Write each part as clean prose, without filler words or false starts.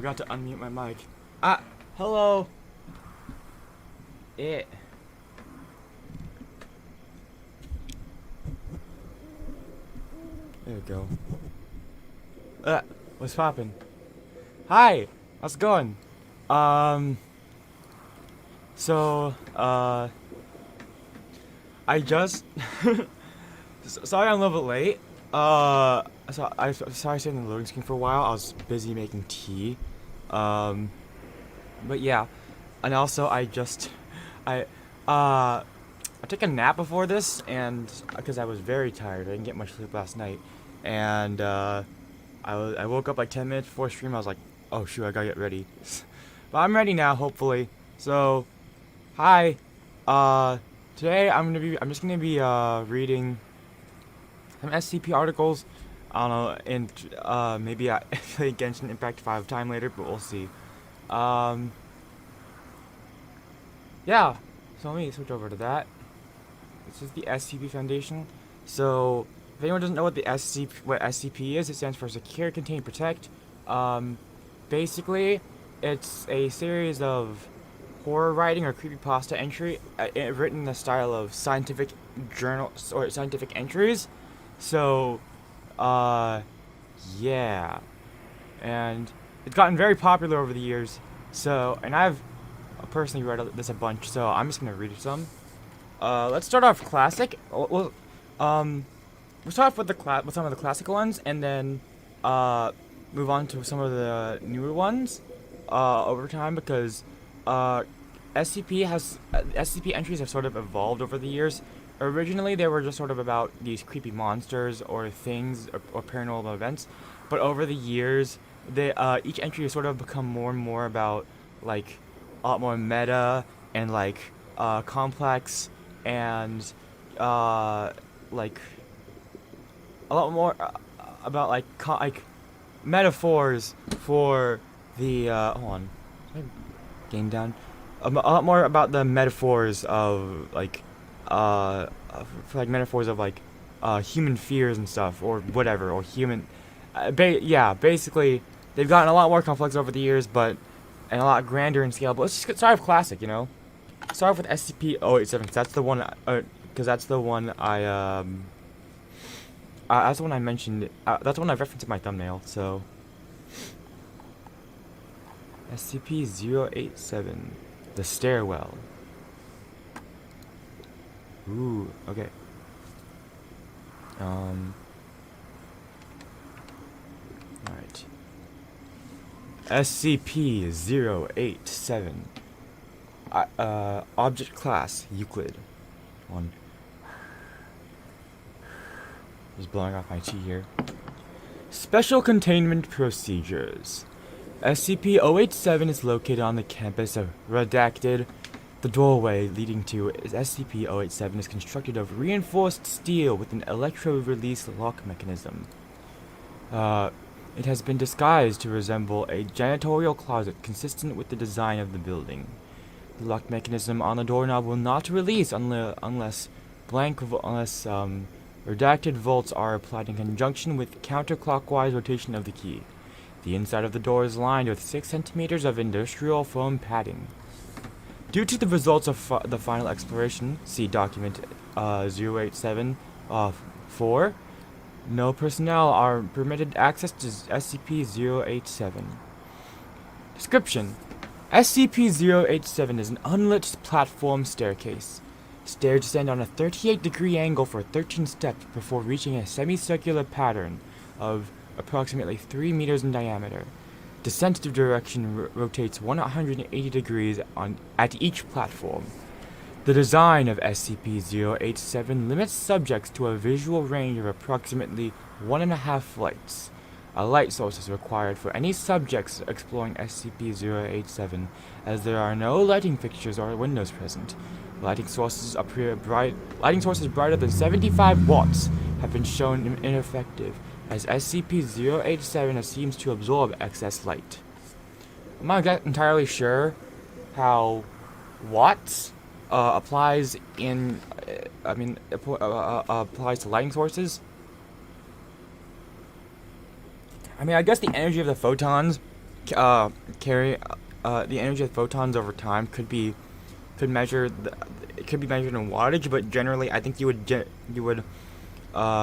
forgot to unmute my mic. Ah, hello. There we go. What's poppin'? Hi, how's it going? I just sorry I'm a little bit late. Sorry I stayed in the loading screen for a while. I was busy making tea. But yeah, and also I took a nap before this, and because I was very tired, I didn't get much sleep last night, and I woke up like 10 minutes before stream. I was like, oh shoot, I gotta get ready. But I'm ready now, hopefully. So, hi. Today I'm just gonna be reading some SCP articles. I don't know, and maybe I play Genshin Impact 5 time later, but we'll see. Yeah. So let me switch over to that. This is the Scp Foundation. So, if anyone doesn't know what SCP is, it stands for Secure, Contain, Protect. Basically, it's a series of horror writing or creepypasta entry written in the style of scientific journals or scientific entries. So, yeah. And it's gotten very popular over the years. So, and I've personally read this a bunch, so I'm just gonna read some. Let's start off classic. We'll start off with with some of the classical ones, and then move on to some of the newer ones over time, because SCP entries have sort of evolved over the years. Originally, they were just sort of about these creepy monsters or things or paranormal events, but over the years, each entry has sort of become more and more about like a lot more meta and like complex and like a lot more about like metaphors for the hold on, is my game down? A lot more about the metaphors of like metaphors of like human fears and stuff, or whatever, or human yeah, basically they've gotten a lot more complex over the years, but and a lot grander in scale. But let's just get started with classic, you know. Start off with Scp-087, 'cause that's the one that's the one that's the one I mentioned. That's the one I referenced in my thumbnail. So, Scp-087 the Stairwell. Ooh, okay. Alright. SCP-087. Object class, Euclid. One. Just blowing off my tea here. Special containment procedures. SCP-087 is located on the campus of Redacted. The doorway leading to SCP-087 is constructed of reinforced steel with an electro-release lock mechanism. It has been disguised to resemble a janitorial closet consistent with the design of the building. The lock mechanism on the doorknob will not release unless redacted volts are applied in conjunction with counterclockwise rotation of the key. The inside of the door is lined with 6 centimeters of industrial foam padding. Due to the results of the final exploration, see document 087-4, no personnel are permitted access to SCP-087. Description: SCP-087 is an unlit platform staircase. Stairs descend on a 38-degree angle for 13 steps before reaching a semicircular pattern of approximately 3 meters in diameter. Descent direction rotates 180 degrees at each platform. The design of SCP-087 limits subjects to a visual range of approximately 1.5 flights. A light source is required for any subjects exploring SCP-087, as there are no lighting fixtures or windows present. Lighting sources brighter than 75 watts have been shown ineffective, as SCP-087 seems to absorb excess light. I'm not entirely sure how watts applies applies to lighting sources. I mean, I guess the energy of the photons carry the energy of photons over time could measure it could be measured in wattage, but generally I think you would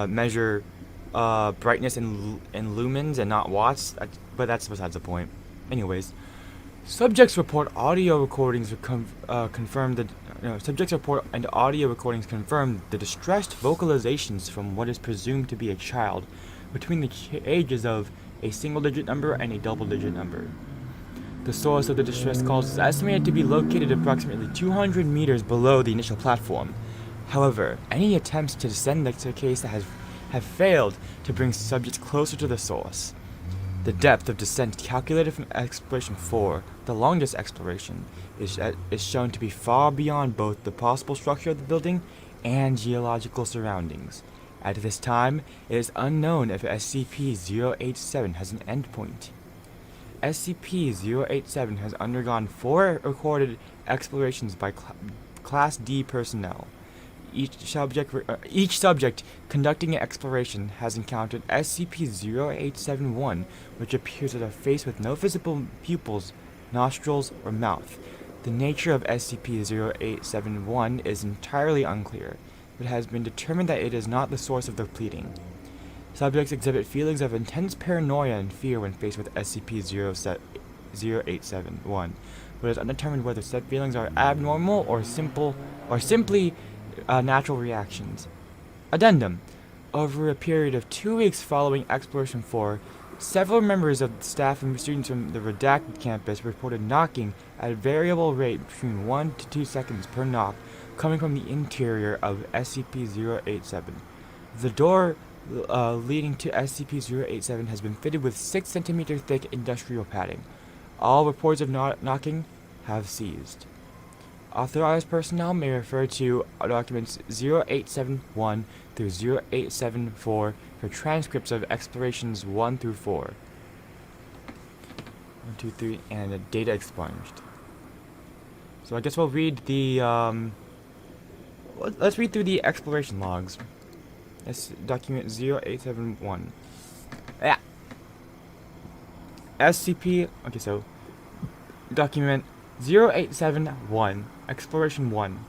measure brightness in lumens and not watts. But that's besides the point. Anyways, subjects report audio recordings confirm the subjects report and audio recordings confirm the distressed vocalizations from what is presumed to be a child between the ages of a single-digit number and a double-digit number. The source of the distress calls is estimated to be located approximately 200 meters below the initial platform. However, any attempts to descend the staircase have failed to bring subjects closer to the source. The depth of descent calculated from exploration 4, the longest exploration, is shown to be far beyond both the possible structure of the building and geological surroundings. At this time, it is unknown if SCP-087 has an endpoint. SCP-087 has undergone 4 recorded explorations by Class D personnel. Each subject conducting an exploration has encountered SCP-0871, which appears as a face with no visible pupils, nostrils, or mouth. The nature of SCP-0871 is entirely unclear, but has been determined that it is not the source of the pleading. Subjects exhibit feelings of intense paranoia and fear when faced with SCP-0871, but it is undetermined whether said feelings are abnormal or simply natural reactions. Addendum. Over a period of 2 weeks following Exploration 4, several members of the staff and students from the redacted campus reported knocking at a variable rate between 1 to 2 seconds per knock coming from the interior of SCP-087. The door leading to SCP-087 has been fitted with 6 centimeter thick industrial padding. All reports of knocking have ceased. Authorized personnel may refer to documents 0871 through 0874 for transcripts of explorations 1 through 4. 1, 2, 3, and data expunged. So I guess we'll read the, let's read through the exploration logs. That's document 0871. Yeah. SCP, okay, so, document 0871, Exploration 1.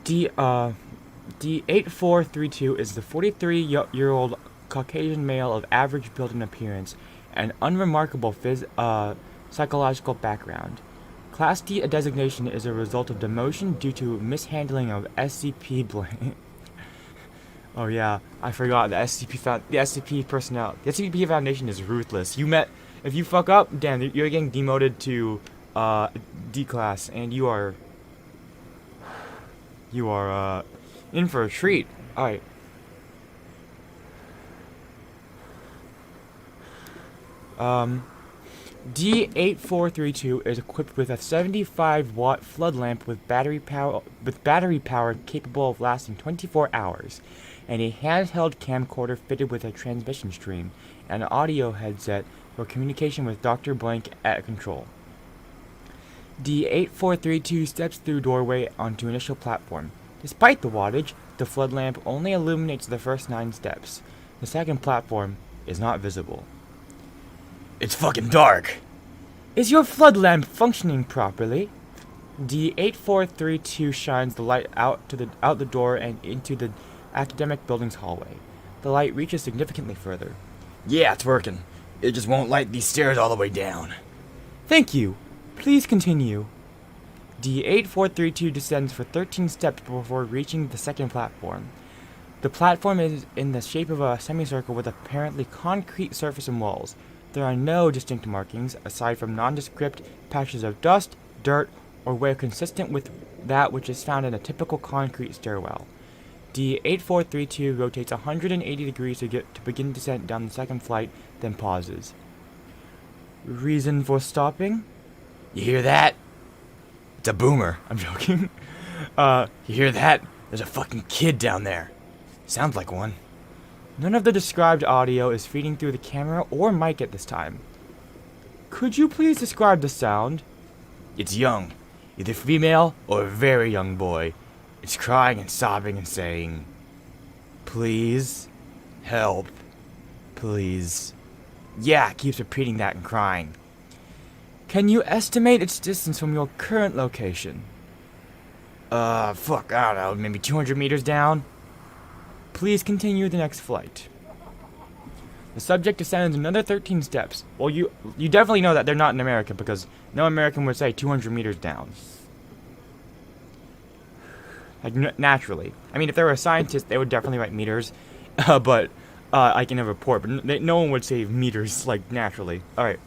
D8432 is the 43-year-old Caucasian male of average build and appearance and unremarkable psychological background. Class D designation is a result of demotion due to mishandling of SCP blank. Oh yeah, I forgot the SCP personnel. The SCP Foundation is ruthless. If you fuck up, damn, you're getting demoted to D class, and you are in for a treat. Alright. D8432 is equipped with a 75-watt flood lamp with battery power capable of lasting 24 hours, and a handheld camcorder fitted with a transmission stream, and an audio headset for communication with Dr. Blank at control. D8432 steps through doorway onto initial platform. Despite the wattage, the flood lamp only illuminates the first 9 steps. The second platform is not visible. It's fucking dark! Is your flood lamp functioning properly? D8432 shines the light out the door and into the academic building's hallway. The light reaches significantly further. Yeah, it's working. It just won't light these stairs all the way down. Thank you. Please continue. D8432 descends for 13 steps before reaching the second platform. The platform is in the shape of a semicircle with apparently concrete surface and walls. There are no distinct markings, aside from nondescript patches of dust, dirt, or wear consistent with that which is found in a typical concrete stairwell. D8432 rotates 180 degrees to begin descent down the second flight, then pauses. Reason for stopping? You hear that? It's a boomer. I'm joking. You hear that? There's a fucking kid down there. Sounds like one. None of the described audio is feeding through the camera or mic at this time. Could you please describe the sound? It's young. Either female or a very young boy. It's crying and sobbing and saying, "Please, help, please." Yeah, it keeps repeating that and crying. Can you estimate its distance from your current location? Fuck, I don't know, maybe 200 meters down? Please continue the next flight. The subject descends another 13 steps. Well, you definitely know that they're not in America, because no American would say 200 meters down. Like, naturally. I mean, if they were a scientist, they would definitely write meters, but, like in a report, but no one would say meters, like, naturally. Alright.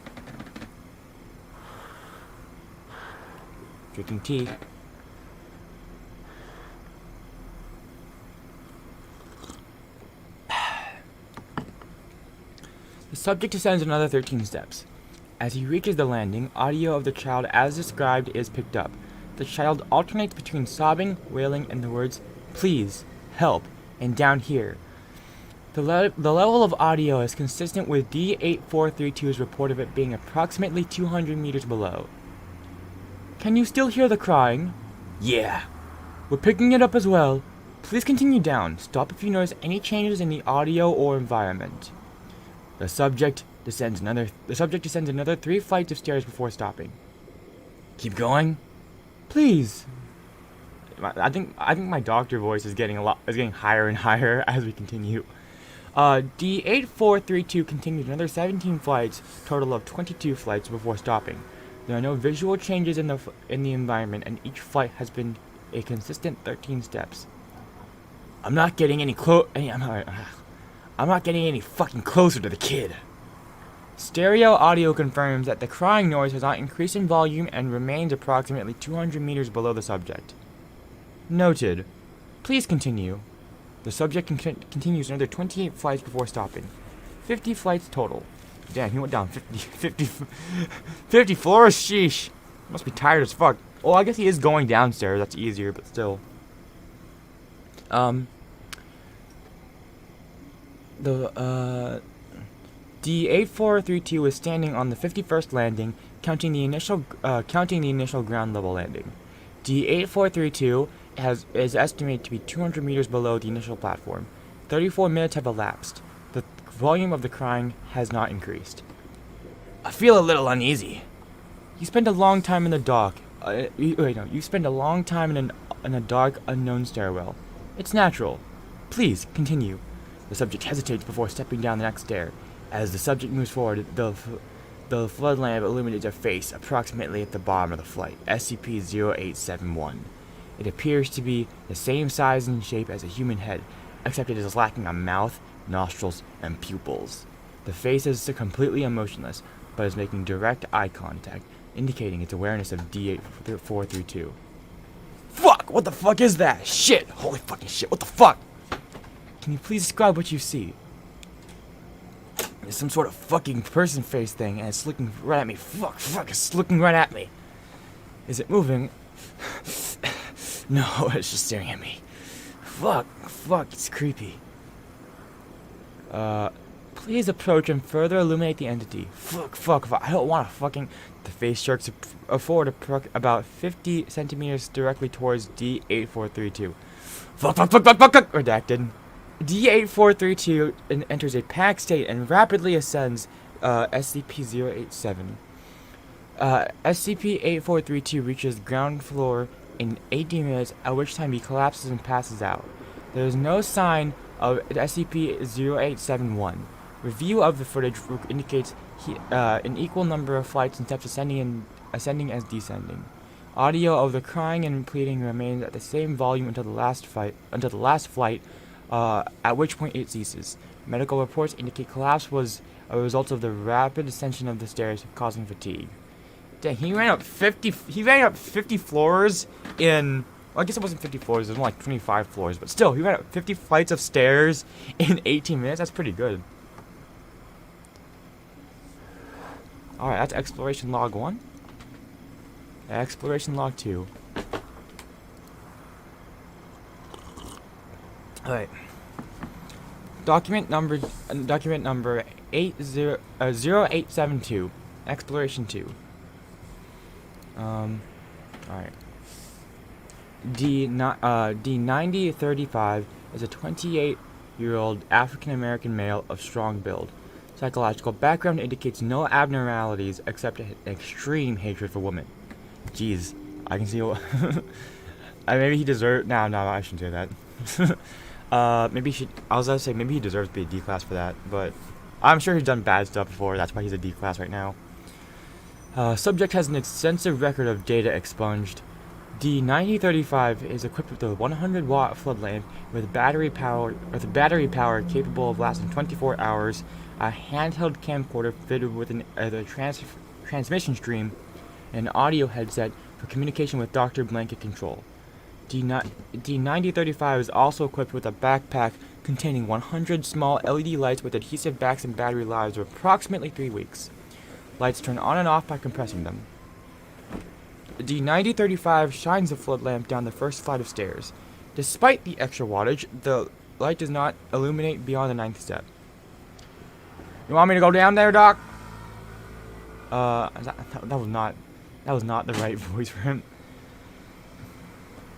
Drinking tea. The subject descends another 13 steps. As he reaches the landing, audio of the child as described is picked up. The child alternates between sobbing, wailing, and the words, "Please, help," and "down here." The level of audio is consistent with D8432's report of it being approximately 200 meters below. Can you still hear the crying? Yeah. We're picking it up as well. Please continue down. Stop if you notice any changes in the audio or environment. The subject descends another 3 flights of stairs before stopping. Keep going. Please. I think my doctor voice is getting higher and higher as we continue. D8432 continues another 17 flights, total of 22 flights before stopping. There are no visual changes in the environment, and each flight has been a consistent 13 steps. I'm not getting any fucking closer to the kid. Stereo audio confirms that the crying noise has not increased in volume and remains approximately 200 meters below the subject. Noted. Please continue. The subject continues another 28 flights before stopping. 50 flights total. Damn, he went down 50 floors? Sheesh. Must be tired as fuck. Oh, I guess he is going downstairs. That's easier, but still. D8432 is standing on the 51st landing, counting the initial ground level landing. D8432 is estimated to be 200 meters below the initial platform. 34 minutes have elapsed. The volume of the crying has not increased. I feel a little uneasy. You spend a long time in the dark. You spend a long time in a dark, unknown stairwell. It's natural. Please continue. The subject hesitates before stepping down the next stair. As the subject moves forward, the flood lamp illuminates a face approximately at the bottom of the flight, Scp-0871. It appears to be the same size and shape as a human head, except it is lacking a mouth, nostrils, and pupils. The face is completely emotionless, but is making direct eye contact, indicating its awareness of D8432. Fuck! What the fuck is that? Shit! Holy fucking shit, what the fuck? Can you please describe what you see? It's some sort of fucking person face thing, and it's looking right at me. Fuck, it's looking right at me. Is it moving? No, it's just staring at me. Fuck, it's creepy. Please approach and further illuminate the entity. Fuck, I don't want to fucking... The face jerks forward about 50 centimeters directly towards D8432. Fuck, redacted. D8432 enters a packed state and rapidly ascends SCP-087. SCP-8432 reaches ground floor in 18 minutes, at which time he collapses and passes out. There is no sign of SCP-0871. Review of the footage indicates an equal number of flights and steps ascending as descending. Audio of the crying and pleading remains at the same volume until the last flight, at which point it ceases. Medical reports indicate collapse was a result of the rapid ascension of the stairs causing fatigue. Dang, he ran up 50 floors in... Well, I guess it wasn't 50 floors, it was more like 25 floors, but still, he ran up 50 flights of stairs in 18 minutes? That's pretty good. Alright, that's Exploration Log 1. Exploration Log 2. Alright. Document number 0872. Exploration 2. Alright. D9035 is a 28-year-old African-American male of strong build. Psychological background indicates no abnormalities except an extreme hatred for women. Jeez, I can see what... maybe he deserves... No, I shouldn't say that. Maybe he should... I was going to say, maybe he deserves to be a D class for that, but... I'm sure he's done bad stuff before, that's why he's a D class right now. Subject has an extensive record of data expunged. D-9035 is equipped with a 100-watt flood lamp with battery power capable of lasting 24 hours, a handheld camcorder fitted with a transmission stream, and an audio headset for communication with Dr. Blanket Control. D-9035 is also equipped with a backpack containing 100 small LED lights with adhesive backs and battery lives of approximately 3 weeks. Lights turn on and off by compressing them. D-9035 shines the flood lamp down the first flight of stairs. Despite the extra wattage, the light does not illuminate beyond the 9th step. You want me to go down there, Doc? That was not the right voice for him.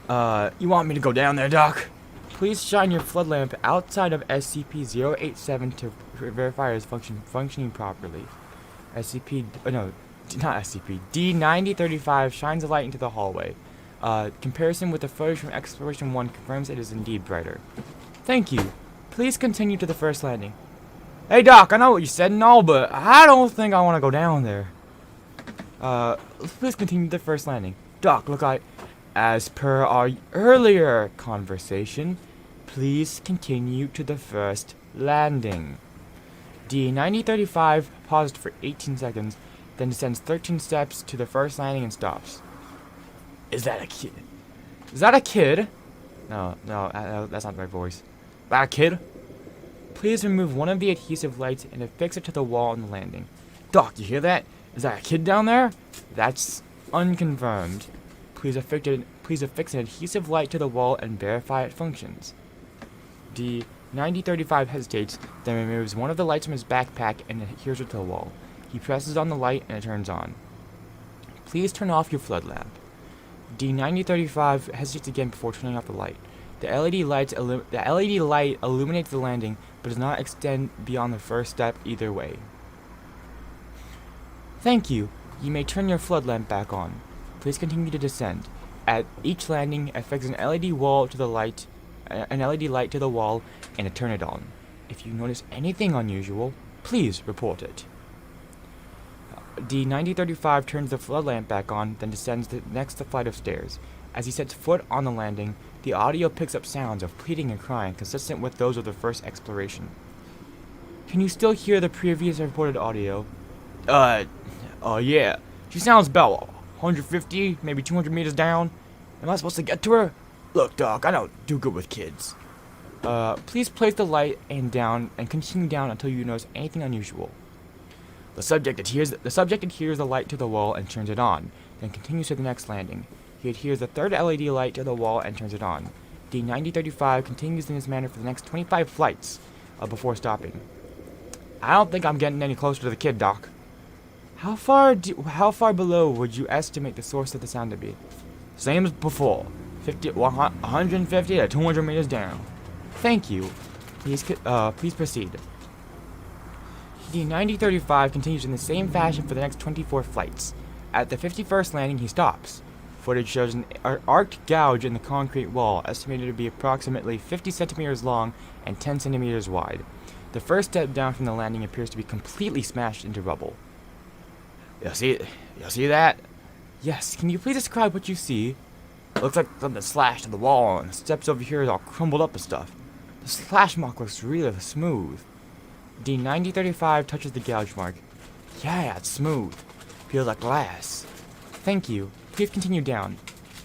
You want me to go down there, Doc? Please shine your flood lamp outside of Scp-087 to verify it is functioning properly. D-9035 shines a light into the hallway. Comparison with the footage from Exploration 1 confirms it is indeed brighter. Thank you. Please continue to the first landing. Hey Doc, I know what you said and all, but I don't think I want to go down there. Please continue to the first landing. Doc, as per our earlier conversation, please continue to the first landing. D-9035 paused for 18 seconds, then descends 13 steps to the first landing and stops. Is that a kid? Is that a kid? No, that's not the right voice. That a kid? Please remove one of the adhesive lights and affix it to the wall on the landing. Doc, you hear that? Is that a kid down there? That's unconfirmed. Please affix an adhesive light to the wall and verify it functions. D-9035 hesitates, then removes one of the lights from his backpack and adheres it to the wall. He presses on the light and it turns on. Please turn off your flood lamp. D-9035 hesitates again before turning off the light. The LED light illuminates the landing, but does not extend beyond the first step either way. Thank you. You may turn your flood lamp back on. Please continue to descend. At each landing, affix an LED light to the wall, and turn it on. If you notice anything unusual, please report it. D-9035 turns the flood lamp back on, then descends the next flight of stairs. As he sets foot on the landing, the audio picks up sounds of pleading and crying consistent with those of the first exploration. Can you still hear the previous reported audio? Yeah. She sounds about 150, maybe 200 meters down. Am I supposed to get to her? Look, Doc, I don't do good with kids. Please place the light down and continue down until you notice anything unusual. The subject adheres the light to the wall and turns it on, then continues to the next landing. He adheres the third LED light to the wall and turns it on. D-9035 continues in this manner for the next 25 flights before stopping. I don't think I'm getting any closer to the kid, Doc. How far below would you estimate the source of the sound to be? Same as before. 150 to 200 meters down. Thank you. Please proceed. D-9035 continues in the same fashion for the next 24 flights. At the 51st landing, he stops. Footage shows an arced gouge in the concrete wall, estimated to be approximately 50 centimeters long and 10 centimeters wide. The first step down from the landing appears to be completely smashed into rubble. You see that? Yes, can you please describe what you see? It looks like something slashed to the wall, and the steps over here are all crumbled up and stuff. The slash mark looks really smooth. D-9035 touches the gouge mark. Yeah, it's smooth. Feels like glass. Thank you. Please continue down.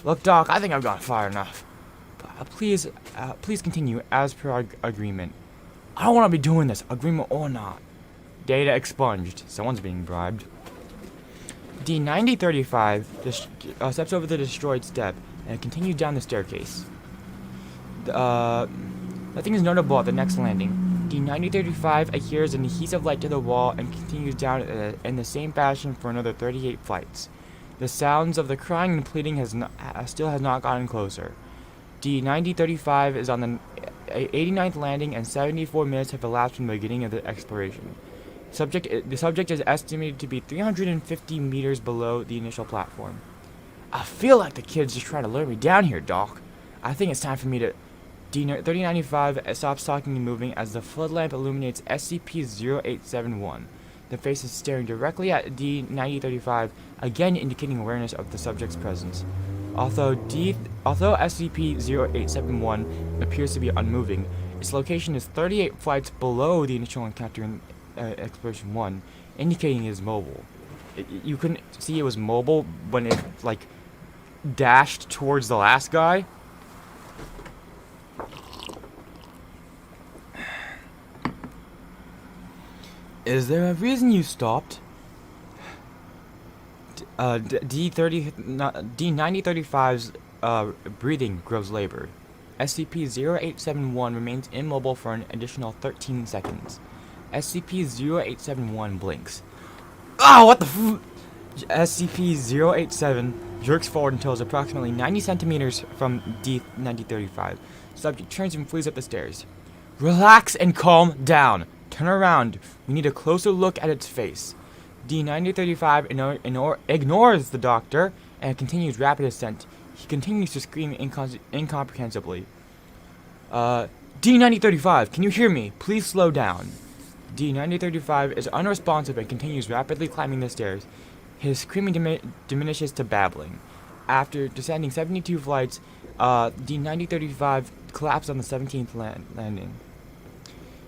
Look, Doc, I think I've gone far enough. Please continue as per our agreement. I don't want to be doing this, agreement or not. Data expunged. Someone's being bribed. D-9035 steps over the destroyed step and continues down the staircase. Nothing is notable at the next landing. D-9035 adheres an adhesive light to the wall and continues down in the same fashion for another 38 flights. The sounds of the crying and pleading still has not gotten closer. D-9035 is on the 89th landing and 74 minutes have elapsed from the beginning of the exploration. The subject is estimated to be 350 meters below the initial platform. I feel like the kid's just trying to lure me down here, Doc. I think it's time for me to... D-3095 stops talking and moving as the flood lamp illuminates SCP-0871. The face is staring directly at D-9035, again indicating awareness of the subject's presence. Although SCP-0871 appears to be unmoving, its location is 38 flights below the initial encounter in Exploration 1, indicating it is mobile. You couldn't see it was mobile when it, like, dashed towards the last guy. Is there a reason you stopped? D-9035's breathing grows labored. SCP-0871 remains immobile for an additional 13 seconds. SCP-0871 blinks. Oh, what the f- SCP-087 jerks forward until it's approximately 90 centimeters from D-9035. Subject turns and flees up the stairs. Relax and calm down. Turn around. We need a closer look at its face. D-9035 ignores the doctor and continues rapid ascent. He continues to scream incomprehensibly. D-9035, can you hear me? Please slow down. D-9035 is unresponsive and continues rapidly climbing the stairs. His screaming diminishes to babbling. After descending 72 flights, D-9035 collapsed on the 17th landing.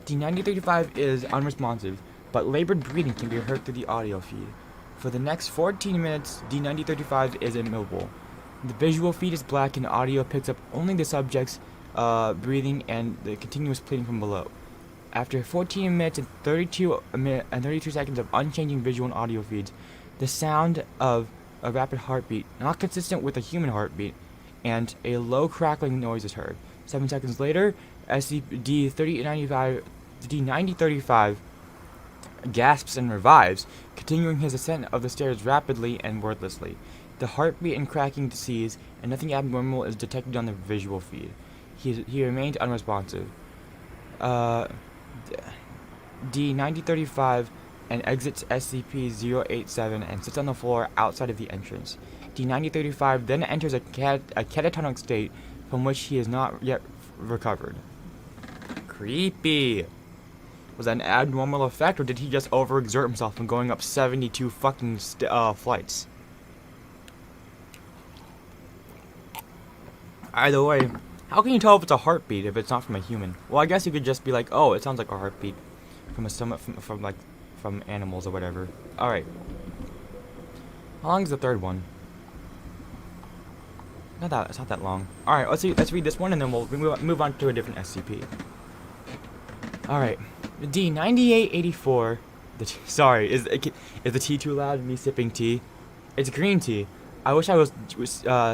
D-9035 is unresponsive, but labored breathing can be heard through the audio feed. For the next 14 minutes, D-9035 is immobile. The visual feed is black and audio picks up only the subject's breathing and the continuous pleading from below. After 14 minutes and 32 seconds of unchanging visual and audio feeds, the sound of a rapid heartbeat, not consistent with a human heartbeat, and a low crackling noise is heard. 7 seconds later, D-9035 gasps and revives, continuing his ascent of the stairs rapidly and wordlessly. The heartbeat and cracking cease, and nothing abnormal is detected on the visual feed. He remains unresponsive. D-9035 and exits SCP-087 and sits on the floor outside of the entrance. D-9035 then enters a catatonic state from which he is not yet recovered. Creepy. Was that an abnormal effect, or did he just overexert himself and going up 72 fucking flights? Either way, how can you tell if it's a heartbeat if it's not from a human? Well, I guess you could just be like, oh, it sounds like a heartbeat from from animals or whatever. All right. How long is the third one? It's not that long. All right, let's read this one and then we'll move on to a different SCP. All right. The D-9884. Sorry, is the tea too loud? Me sipping tea. It's green tea. I wish I was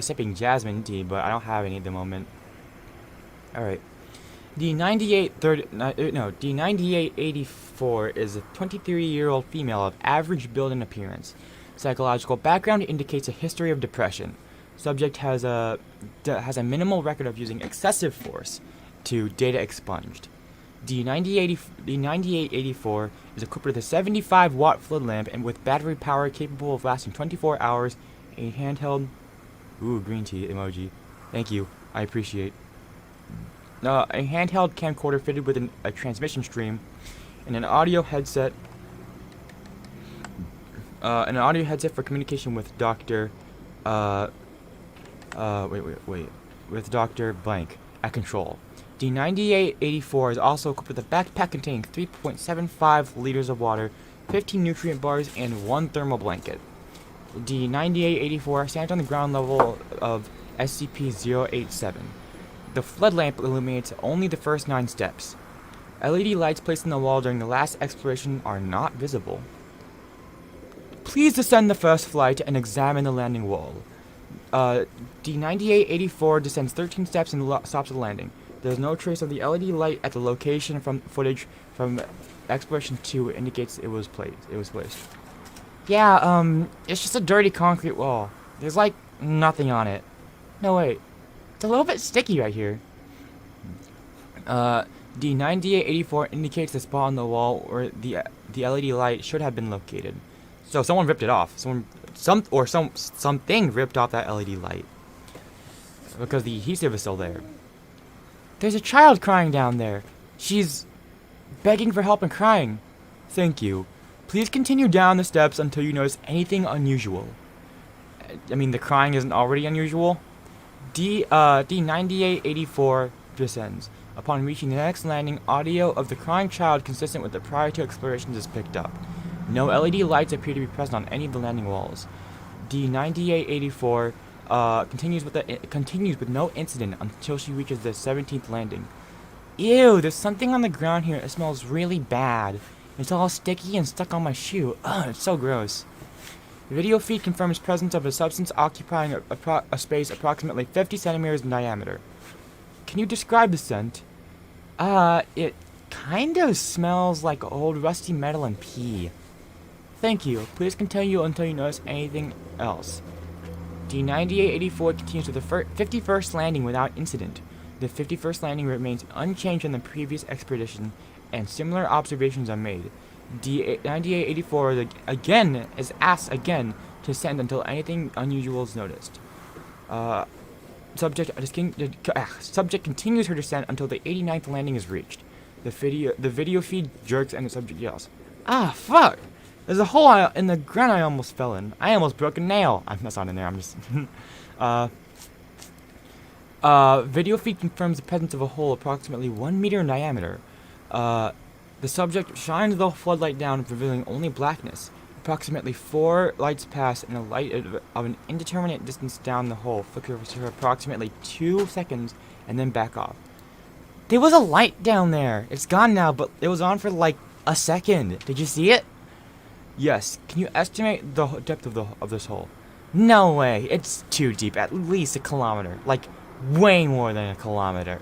sipping jasmine tea, but I don't have any at the moment. All right. D-9884 is a 23-year-old female of average build and appearance. Psychological background indicates a history of depression. Subject has a minimal record of using excessive force to data expunged. D-9884 is equipped with a 75-watt flood lamp and with battery power capable of lasting 24 hours, a handheld... Ooh, green tea emoji. Thank you. I appreciate. A handheld camcorder fitted with a transmission stream, and an audio headset. For communication with Dr. With Dr. Blank at control. D-9884 is also equipped with a backpack containing 3.75 liters of water, 15 nutrient bars, and 1 thermal blanket. D-9884 stands on the ground level of SCP-087. The flood lamp illuminates only the first 9 steps. LED lights placed on the wall during the last exploration are not visible. Please descend the first flight and examine the landing wall. D-9884 descends 13 steps and stops at the landing. There is no trace of the LED light at the location from footage from Exploration 2 indicates it was placed. Yeah, it's just a dirty concrete wall. There's like nothing on it. No, wait. It's a little bit sticky right here. D-9884 indicates the spot on the wall where the the LED light should have been located. So someone ripped it off. Something ripped off that LED light because the adhesive is still there. There's a child crying down there. She's begging for help and crying. Thank you. Please continue down the steps until you notice anything unusual. I mean, the crying isn't already unusual. D9884 descends. Upon reaching the next landing, audio of the crying child consistent with the prior two explorations is picked up. No LED lights appear to be present on any of the landing walls. D9884 continues with no incident until she reaches the 17th landing. Ew, there's something on the ground here. It smells really bad. It's all sticky and stuck on my shoe. Ugh, it's so gross. The video feed confirms presence of a substance occupying a space approximately 50 centimeters in diameter. Can you describe the scent? It kind of smells like old rusty metal and pee. Thank you. Please continue until you notice anything else. D9884 continues to the 51st landing without incident. The 51st landing remains unchanged from the previous expedition, and similar observations are made. D9884 is asked again to send until anything unusual is noticed. Subject continues her descent until the 89th landing is reached. The video feed jerks and the subject yells, "Ah, fuck! There's a hole in the ground I almost fell in. I almost broke a nail." That's not in there. I'm just. Video feed confirms the presence of a hole approximately 1 meter in diameter. The subject shines the floodlight down, revealing only blackness. Approximately 4 lights pass, and a light of an indeterminate distance down the hole flickers for approximately 2 seconds, and then back off. There was a light down there. It's gone now, but it was on for like a second. Did you see it? Yes. Can you estimate the depth of this hole? No way. It's too deep. At least a kilometer. Like, way more than a kilometer.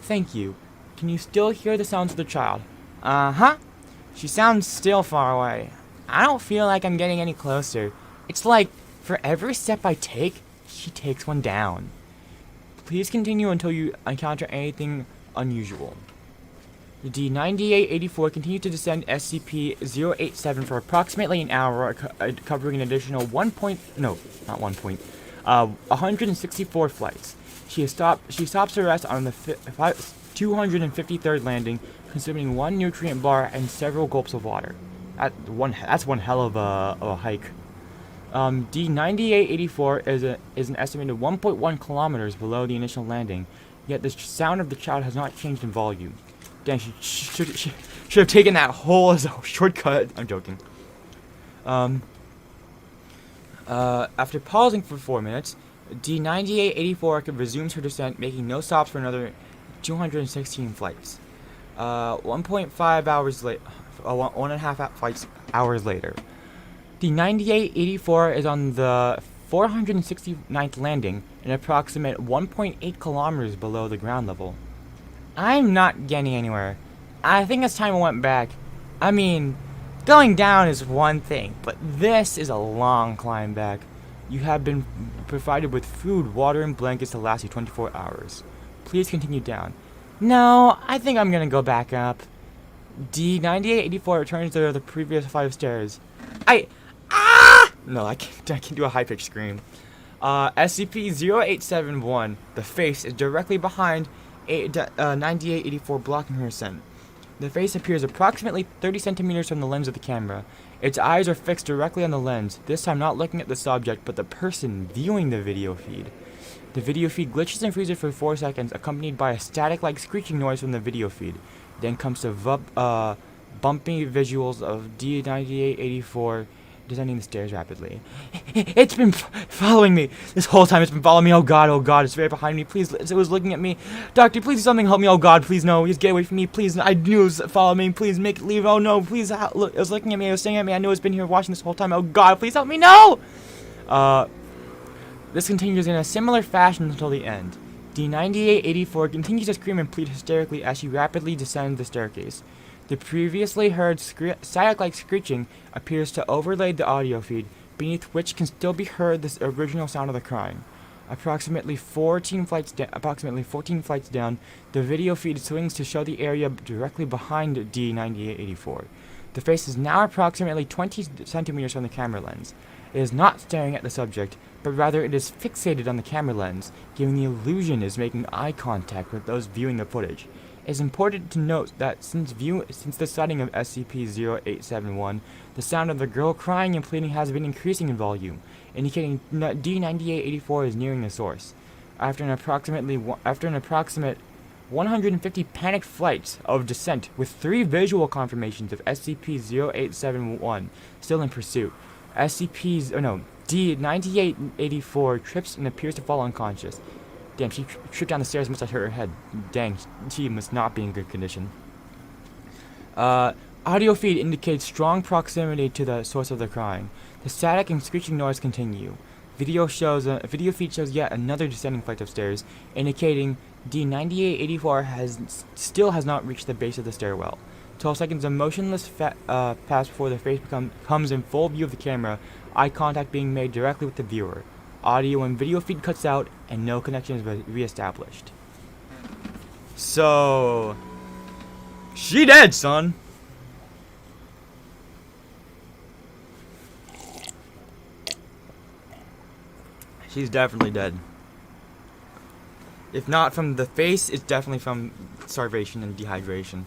Thank you. Can you still hear the sounds of the child? Uh-huh. She sounds still far away. I don't feel like I'm getting any closer. It's like, for every step I take, she takes one down. Please continue until you encounter anything unusual. The D9884 continues to descend Scp-087 for approximately an hour, covering an additional 164 flights. She stops to rest on the 253rd landing, consuming 1 nutrient bar and several gulps of water. That's one hell of a hike. D9884 is an estimated 1.1 kilometers below the initial landing, yet the sound of the child has not changed in volume. Dang, she should have taken that hole as a shortcut. I'm joking. After pausing for 4 minutes, D9884 resumes her descent, making no stops for another 216 flights. 1.5 hours later, 1.5 hours later, the 9884 is on the 469th landing, an approximate 1.8 kilometers below the ground level. I'm not getting anywhere. I think it's time I went back. I mean, going down is one thing, but this is a long climb back. You have been provided with food, water, and blankets to last you 24 hours. Please continue down. No, I think I'm gonna go back up. D9884 returns to the previous 5 stairs. No, I can't do a high-pitched scream. SCP-0871, the face, is directly behind 9884, blocking her ascent. The face appears approximately 30 centimeters from the lens of the camera. Its eyes are fixed directly on the lens, this time not looking at the subject, but the person viewing the video feed. The video feed glitches and freezes for 4 seconds, accompanied by a static-like screeching noise from the video feed. Then comes to bumpy visuals of D9884 descending the stairs rapidly. It's been following me. This whole time it's been following me. Oh god, it's right behind me. Please, it was looking at me. Doctor, please do something, help me. Oh god, please no. Please get away from me. Please, I knew it was following me. Please make it leave. Oh no, please, look, it was looking at me. It was staring at me. I knew it's been here watching this whole time. Oh god, please help me. No! This continues in a similar fashion until the end. D9884 continues to scream and plead hysterically as she rapidly descends the staircase. The previously heard static-like screeching appears to overlay the audio feed, beneath which can still be heard the original sound of the crying. Approximately 14 flights down, the video feed swings to show the area directly behind D9884. The face is now approximately 20 centimeters from the camera lens. It is not staring at the subject, but rather it is fixated on the camera lens, giving the illusion it is making eye contact with those viewing the footage. It is important to note that since the sighting of SCP-0871, the sound of the girl crying and pleading has been increasing in volume, indicating that D9884 is nearing the source. After an approximate 150 panicked flights of descent with 3 visual confirmations of SCP-0871 still in pursuit, D9884 trips and appears to fall unconscious. Damn, she tripped down the stairs and must have hurt her head. Dang, she must not be in good condition. Audio feed indicates strong proximity to the source of the crying. The static and screeching noise continue. Video feed shows yet another descending flight of stairs, indicating D9884 still has not reached the base of the stairwell. 12 seconds of motionless pass before the face comes in full view of the camera, eye contact being made directly with the viewer. Audio and video feed cuts out, and no connection is re-established. So, she dead, son. She's definitely dead. If not from the face, it's definitely from starvation and dehydration.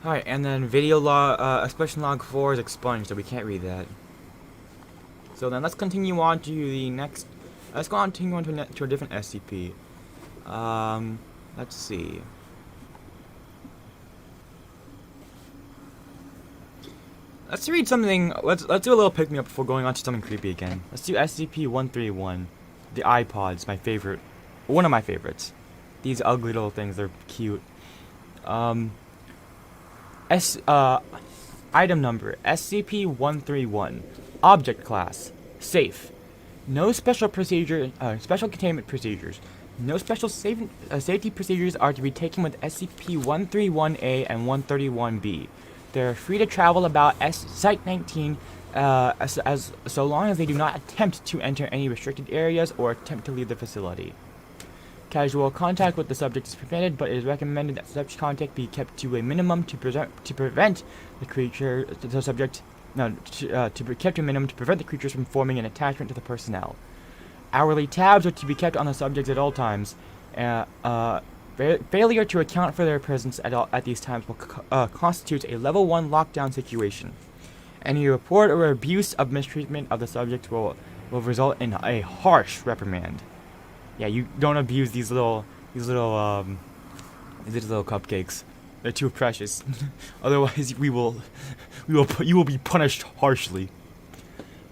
Alright, and then video log, expression log 4 is expunged, so we can't read that. So then let's continue on to the next, let's continue on to a different SCP. Let's see. Let's read something, let's do a little pick-me-up before going on to something creepy again. Let's do SCP-131, the iPods, my favorite, one of my favorites. These ugly little things, they're cute. Item number SCP-131. Object class safe. No special containment procedures. No special safety procedures are to be taken with SCP-131A and 131B. They are free to travel about Site-19 so long as they do not attempt to enter any restricted areas or attempt to leave the facility. Casual contact with the subject is permitted, but it is recommended that such contact be kept to a minimum to prevent the creature, the subject, to be kept to a minimum to prevent the creatures from forming an attachment to the personnel. Hourly tabs are to be kept on the subjects at all times. Failure to account for their presence at these times will constitute a Level 1 lockdown situation. Any report or abuse of mistreatment of the subject will result in a harsh reprimand. Yeah, you don't abuse these little cupcakes. They're too precious. Otherwise, you will be punished harshly.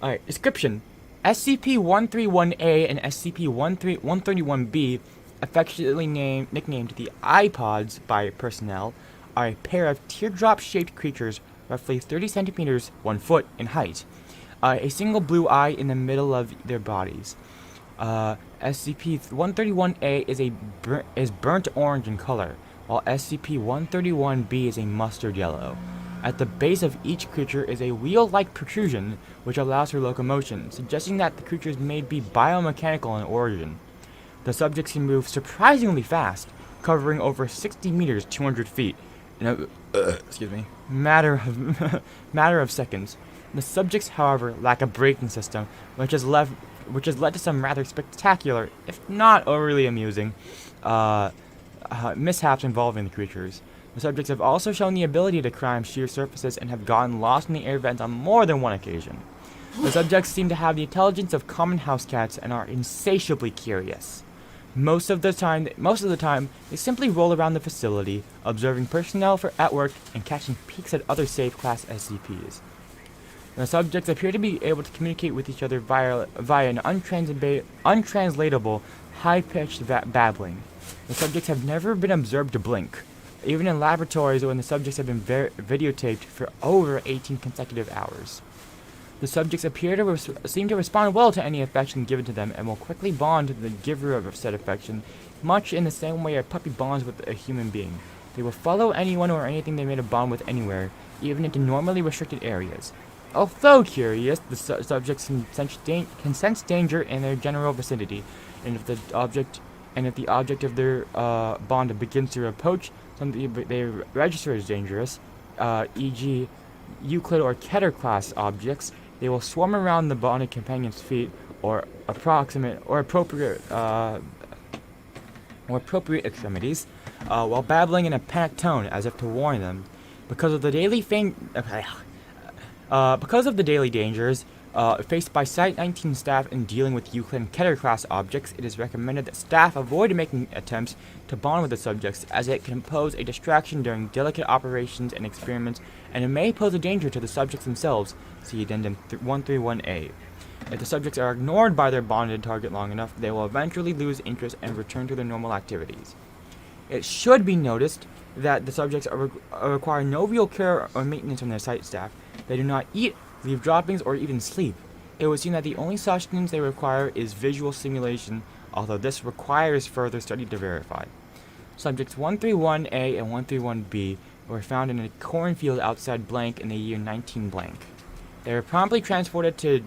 Alright, description. SCP-131A and SCP-131B, affectionately nicknamed the iPods by personnel, are a pair of teardrop-shaped creatures roughly 30 centimeters, 1 foot in height. A single blue eye in the middle of their bodies. SCP-131A is burnt orange in color, while SCP-131B is a mustard yellow. At the base of each creature is a wheel-like protrusion which allows for locomotion, suggesting that the creatures may be biomechanical in origin. The subjects can move surprisingly fast, covering over 60 meters, 200 feet, in a matter of seconds. The subjects, however, lack a braking system, which has led to some rather spectacular, if not overly amusing, mishaps involving the creatures. The subjects have also shown the ability to climb sheer surfaces and have gotten lost in the air vents on more than one occasion. The subjects seem to have the intelligence of common house cats and are insatiably curious. Most of the time, they simply roll around the facility, observing personnel at work and catching peeks at other safe class SCPs. The subjects appear to be able to communicate with each other via an untranslatable, high-pitched babbling. The subjects have never been observed to blink, even in laboratories when the subjects have been videotaped for over 18 consecutive hours. The subjects appear to seem to respond well to any affection given to them and will quickly bond to the giver of said affection, much in the same way a puppy bonds with a human being. They will follow anyone or anything they made a bond with anywhere, even into normally restricted areas. Although curious, the subjects can sense danger in their general vicinity, and if the object and if the object of their bond begins to approach something they register as dangerous, e.g. Euclid or Keter class objects, they will swarm around the bonded companion's feet or appropriate extremities, while babbling in a panicked tone as if to warn them. Because of the daily dangers faced by Site 19 staff in dealing with Euclid and Keter class objects, it is recommended that staff avoid making attempts to bond with the subjects, as it can pose a distraction during delicate operations and experiments, and it may pose a danger to the subjects themselves. See Addendum 131A. If the subjects are ignored by their bonded target long enough, they will eventually lose interest and return to their normal activities. It should be noticed that the subjects require no real care or maintenance from their site staff. They do not eat, leave droppings, or even sleep. It would seem that the only sustenance they require is visual stimulation, although this requires further study to verify. Subjects 131A and 131B were found in a cornfield outside blank in the year 19 blank. They were promptly transported to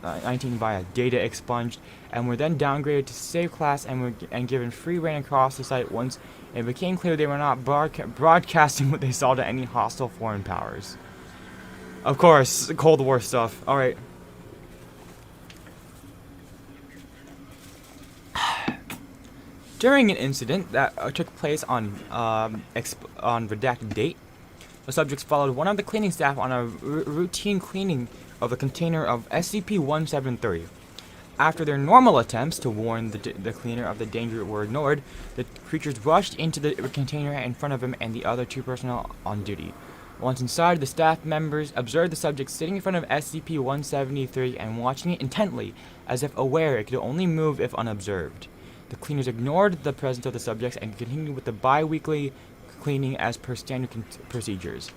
19 via data expunged, and were then downgraded to save class and given free reign across the site once it became clear they were not broadcasting what they saw to any hostile foreign powers. Of course, Cold War stuff. Alright. During an incident that took place on redacted date, the subjects followed one of the cleaning staff on a routine cleaning of the container of Scp-173. After their normal attempts to warn the cleaner of the danger were ignored, the creatures rushed into the container in front of him and the other two personnel on duty. Once inside, the staff members observed the subject sitting in front of Scp-173 and watching it intently, as if aware it could only move if unobserved. The cleaners ignored the presence of the subjects and continued with the bi-weekly cleaning as per standard procedures.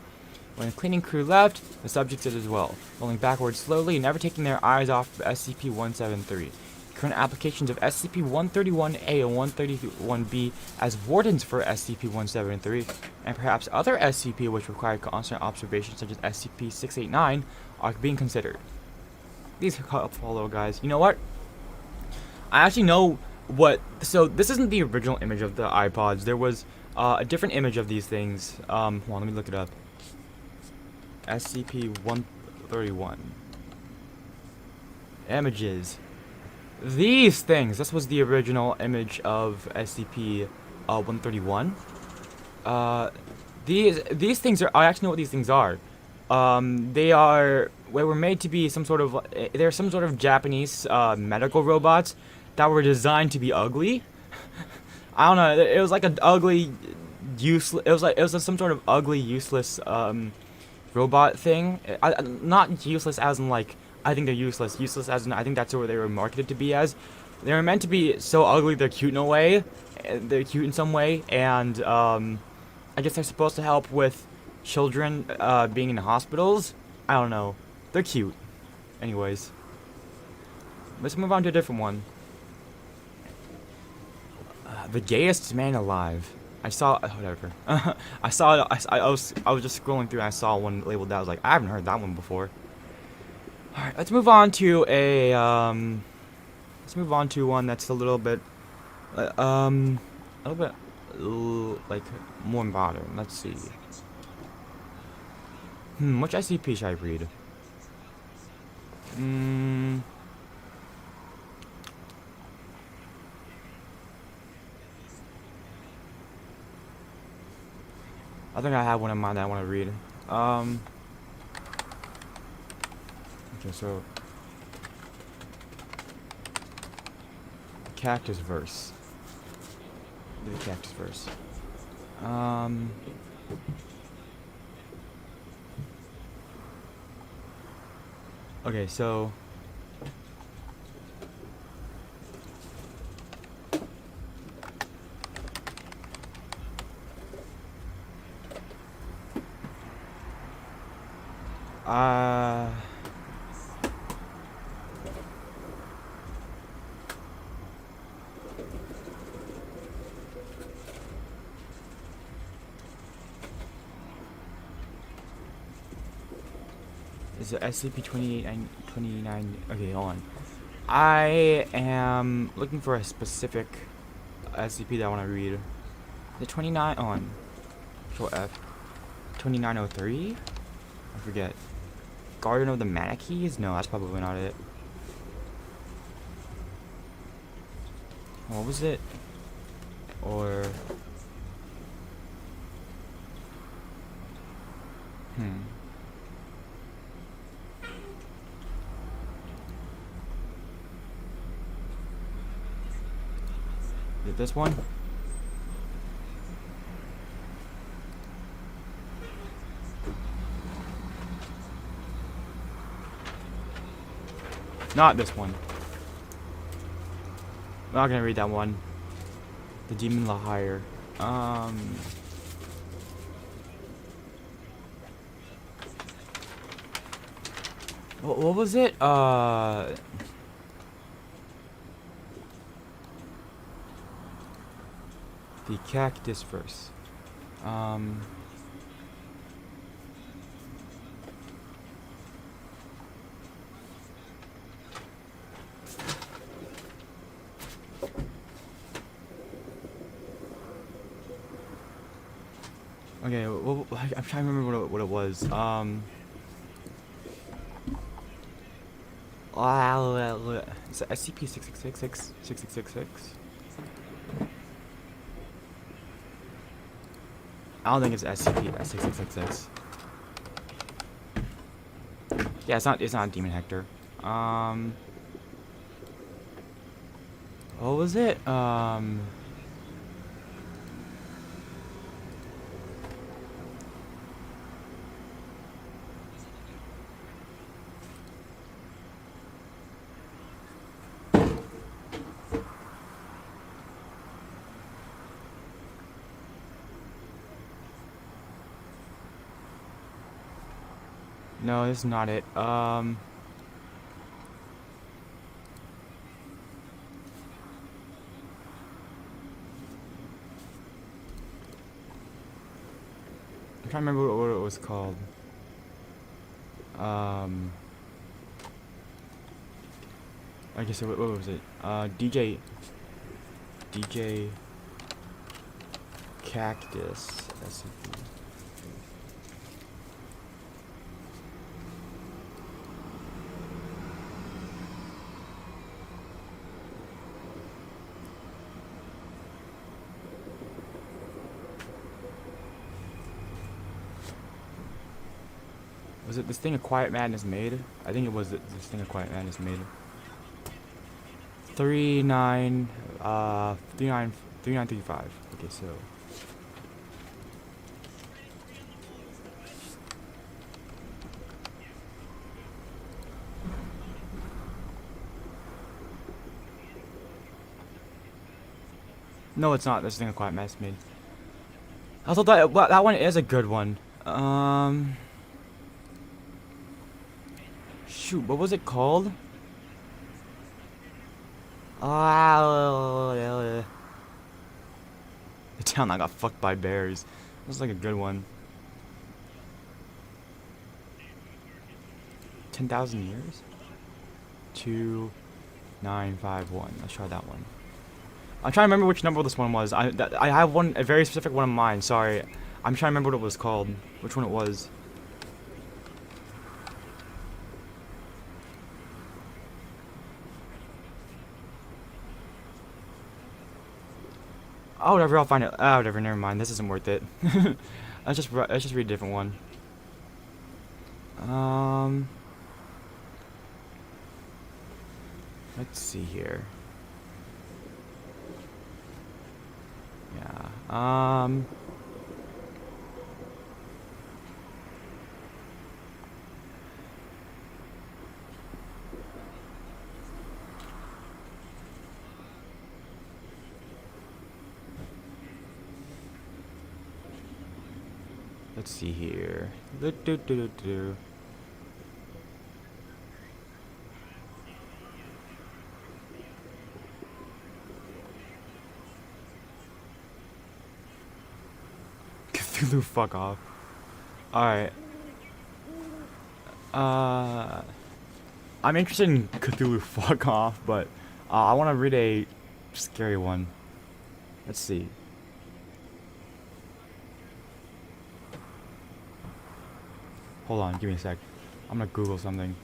When the cleaning crew left, the subjects did as well, rolling backwards slowly and never taking their eyes off Scp-173. Current applications of Scp-131A and 131B as wardens for Scp-173, and perhaps other SCP which require constant observation such as Scp-689, are being considered. These are helpful little guys. You know what? I actually know what... So, this isn't the original image of the iPods. There was a different image of these things. Hold on, let me look it up. Scp-131 Images. These things. This was the original image of Scp-131. These things are... I actually know what these things are. They were made to be some sort of... They're some sort of Japanese medical robots that were designed to be ugly. I don't know. It was like an ugly, useless. It was some sort of ugly, useless robot thing. Not useless as in like I think they're useless. Useless as in I think that's what they were marketed to be as. They were meant to be so ugly they're cute in a way. They're cute in some way, and I guess they're supposed to help with children being in hospitals. I don't know. They're cute. Anyways, let's move on to a different one. The gayest man alive. I saw whatever. I saw it. I was just scrolling through and I saw one labeled that. I was like, I haven't heard that one before. All right, let's move on to a one that's a little bit like more modern. Let's see. Which SCP should I read? I think I have one in mind that I want to read. Okay, so Cactus verse. The Cactus verse. Okay, so is it SCP-29? Okay, hold on. I am looking for a specific SCP that I want to read. The 29 on Control F. 2903? I forget. Garden of the Manakees? No, that's probably not it. What was it? Or is it this one? Not this one. I'm not gonna read that one. The Demon Lahire. What was it? The Cactus Verse. Okay, well, I'm trying to remember what it was. Is it SCP-6666? I don't think it's SCP-6666. Yeah, it's not Demon Hector. What was it? No, this is not it. I'm trying to remember what it was called. I guess what was it? DJ Cactus SCP. Was it this thing a Quiet Madness made? I think it was this thing a Quiet Madness made. 3935. Okay, so no, it's not. This thing a Quiet Madness made. I thought that one is a good one. Shoot, what was it called? The town that got fucked by bears. That was like a good one. 10,000 years? 2951. Let's try that one. I'm trying to remember which number this one was. I have a very specific one in mind. Sorry, I'm trying to remember what it was called. Which one it was. Oh, whatever, I'll find it. Oh, whatever, never mind. This isn't worth it. let's just read a different one. Let's see here. Yeah. Let's see here. Cthulhu, fuck off. Alright. I'm interested in Cthulhu, fuck off, but I want to read a scary one. Let's see. Hold on, give me a sec. I'm gonna Google something.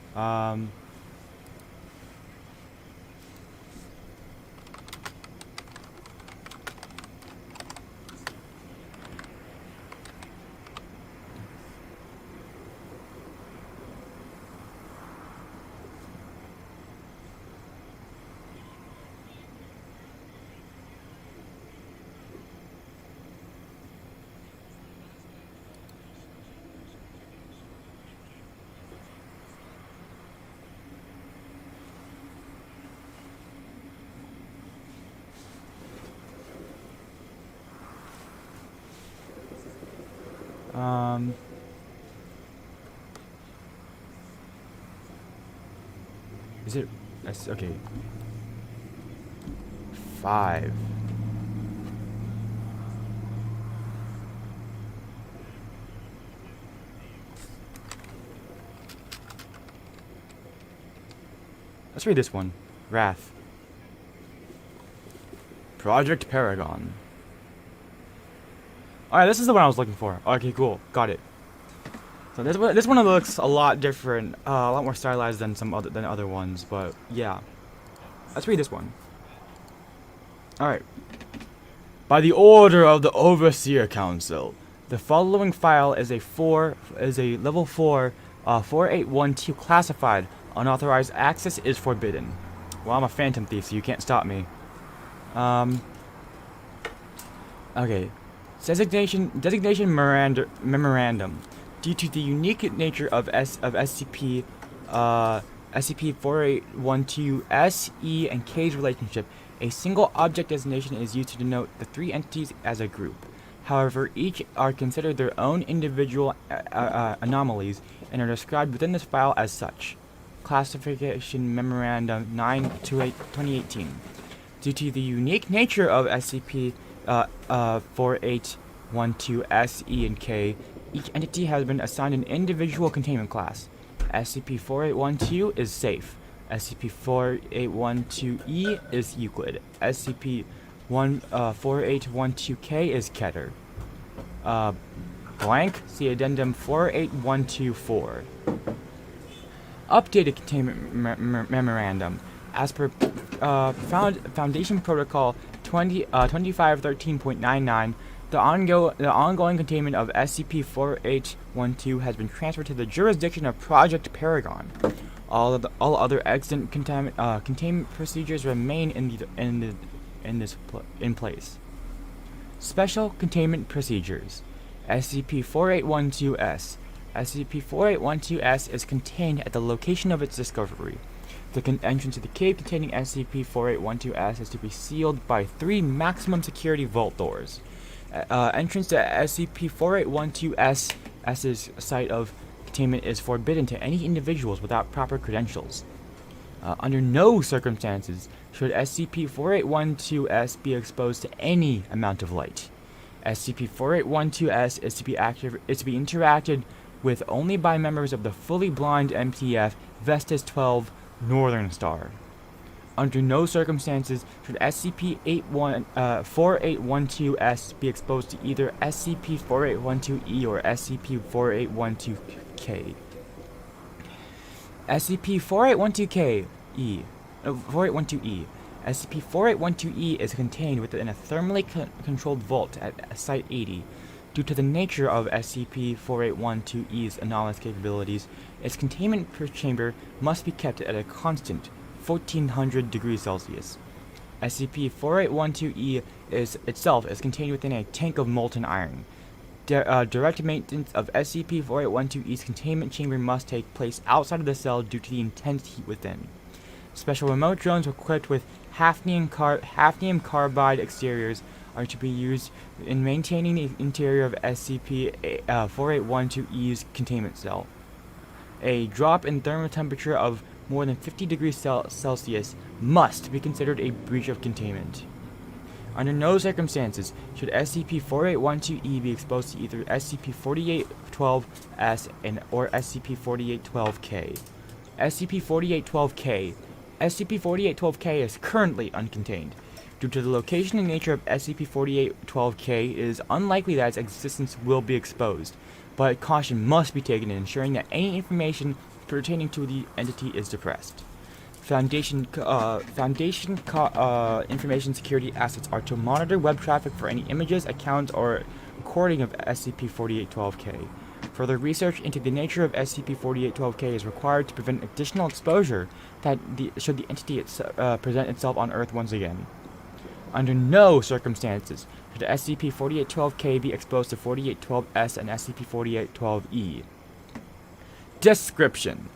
Is it? That's okay. 5. Let's read this one. Wrath. Project Paragon. Alright, this is the one I was looking for. Okay, cool. Got it. So this one looks a lot different, a lot more stylized than other ones, but yeah. Let's read this one. Alright. By the order of the Overseer Council, the following file is a level 4 481T classified. Unauthorized access is forbidden. Well, I'm a phantom thief, so you can't stop me. Okay. Designation memorandum. Due to the unique nature of SCP-4812-S, E, and K's relationship, a single object designation is used to denote the 3 entities as a group. However, each are considered their own individual anomalies and are described within this file as such. Classification Memorandum 9/2018. Due to the unique nature of SCP-4812-S, E, and K, each entity has been assigned an individual containment class. SCP-4812 is safe. SCP-4812-E is Euclid. SCP-4812-K is Keter. Blank, see Addendum 48124. Updated Containment Memorandum. As per Foundation Protocol 2513.99, the ongoing containment of SCP-4812 has been transferred to the jurisdiction of Project Paragon. All other extant containment procedures remain in place. Special Containment Procedures. SCP-4812-S. SCP-4812-S is contained at the location of its discovery. The entrance to the cave containing SCP-4812-S is to be sealed by 3 maximum security vault doors. Entrance to SCP-4812-S's site of containment is forbidden to any individuals without proper credentials. Under no circumstances should SCP-4812-S be exposed to any amount of light. SCP-4812-S is to be interacted with only by members of the fully blind MTF Vestas 12 Northern Star. Under no circumstances should SCP-4812-S be exposed to either SCP-4812-E or SCP-4812-K. SCP-4812-E. SCP-4812-E is contained within a thermally controlled vault at Site 80. Due to the nature of SCP-4812-E's anomalous capabilities, its containment chamber must be kept at a constant 1400 degrees Celsius. SCP-4812-E itself is contained within a tank of molten iron. Direct maintenance of SCP-4812-E's containment chamber must take place outside of the cell due to the intense heat within. Special remote drones equipped with hafnium carbide exteriors are to be used in maintaining the interior of SCP-4812-E's containment cell. A drop in thermal temperature of more than 50 degrees Celsius must be considered a breach of containment. Under no circumstances should SCP-4812-E be exposed to either SCP-4812-S or SCP-4812-K. SCP-4812-K. SCP-4812-K is currently uncontained. Due to the location and nature of SCP-4812-K, it is unlikely that its existence will be exposed, but caution must be taken in ensuring that any information pertaining to the entity is suppressed. Foundation information security assets are to monitor web traffic for any images, accounts, or recording of SCP-4812-K. Further research into the nature of SCP-4812-K is required to prevent additional exposure should the entity present itself on Earth once again. Under no circumstances should SCP-4812-K be exposed to 4812-S and SCP-4812-E. Description: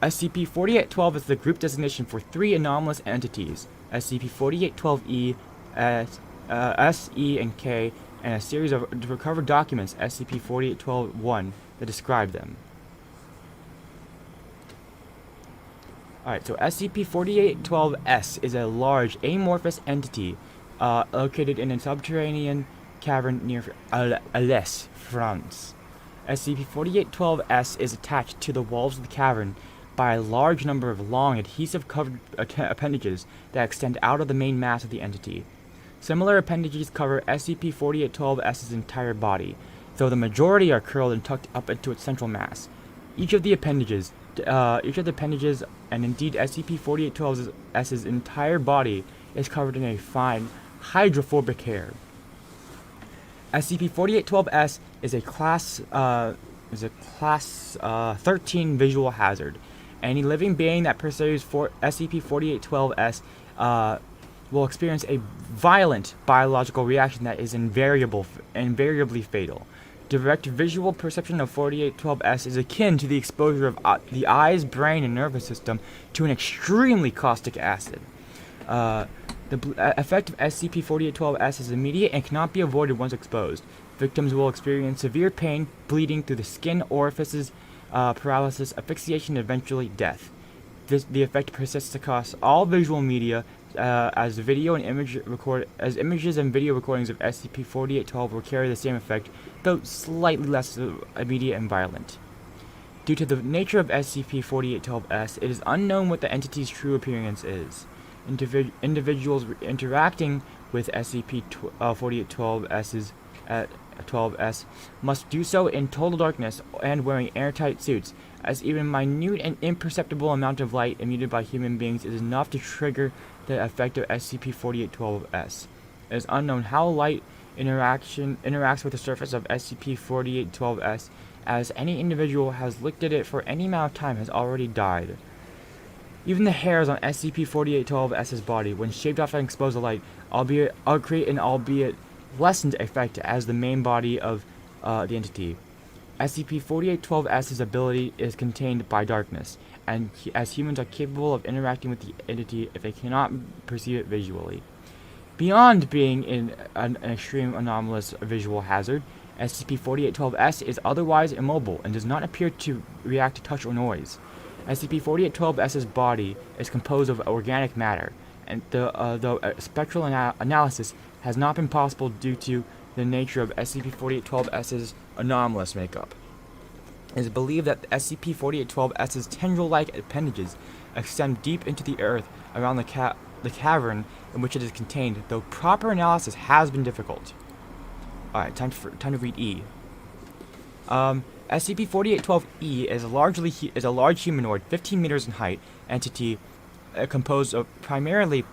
SCP-4812 is the group designation for 3 anomalous entities, SCP-4812-E, S, E, and K, and a series of recovered documents, SCP-4812-1, that describe them. Alright, so SCP-4812-S is a large, amorphous entity located in a subterranean cavern near Alès, France. SCP-4812-S is attached to the walls of the cavern by a large number of long, adhesive-covered appendages that extend out of the main mass of the entity. Similar appendages cover SCP-4812-S's entire body, though the majority are curled and tucked up into its central mass. Each of the appendages, and indeed SCP-4812-S's entire body, is covered in a fine, hydrophobic hair. SCP-4812-S is a Class 13 visual hazard. Any living being that pursues SCP-4812-S will experience a violent biological reaction that is invariably fatal. Direct visual perception of 4812-S is akin to the exposure of the eyes, brain, and nervous system to an extremely caustic acid. The effect of SCP-4812-S is immediate and cannot be avoided once exposed. Victims will experience severe pain, bleeding through the skin orifices, paralysis, asphyxiation, and eventually death. The effect persists across all visual media, as images and video recordings of SCP-4812 will carry the same effect, though slightly less immediate and violent. Due to the nature of SCP-4812-S, it is unknown what the entity's true appearance is. Individuals interacting with SCP-4812-S must do so in total darkness and wearing airtight suits, as even minute and imperceptible amount of light emitted by human beings is enough to trigger the effect of SCP-4812-S. It is unknown how light interacts with the surface of SCP-4812-S, as any individual has looked at it for any amount of time has already died. Even the hairs on SCP-4812-S's body, when shaved off and exposed to light, create an albeit lessened effect as the main body of the entity. SCP-4812-S's ability is contained by darkness, and as humans are capable of interacting with the entity if they cannot perceive it visually. Beyond being an extreme anomalous visual hazard, SCP-4812-S is otherwise immobile and does not appear to react to touch or noise. SCP-4812-S's body is composed of organic matter, and though spectral analysis has not been possible due to the nature of SCP-4812-S's anomalous makeup. It is believed that SCP-4812-S's tendril-like appendages extend deep into the earth around the cavern in which it is contained, though proper analysis has been difficult. Alright, time to read E. SCP-4812-E is a large humanoid, 15 meters in height, entity composed of primarily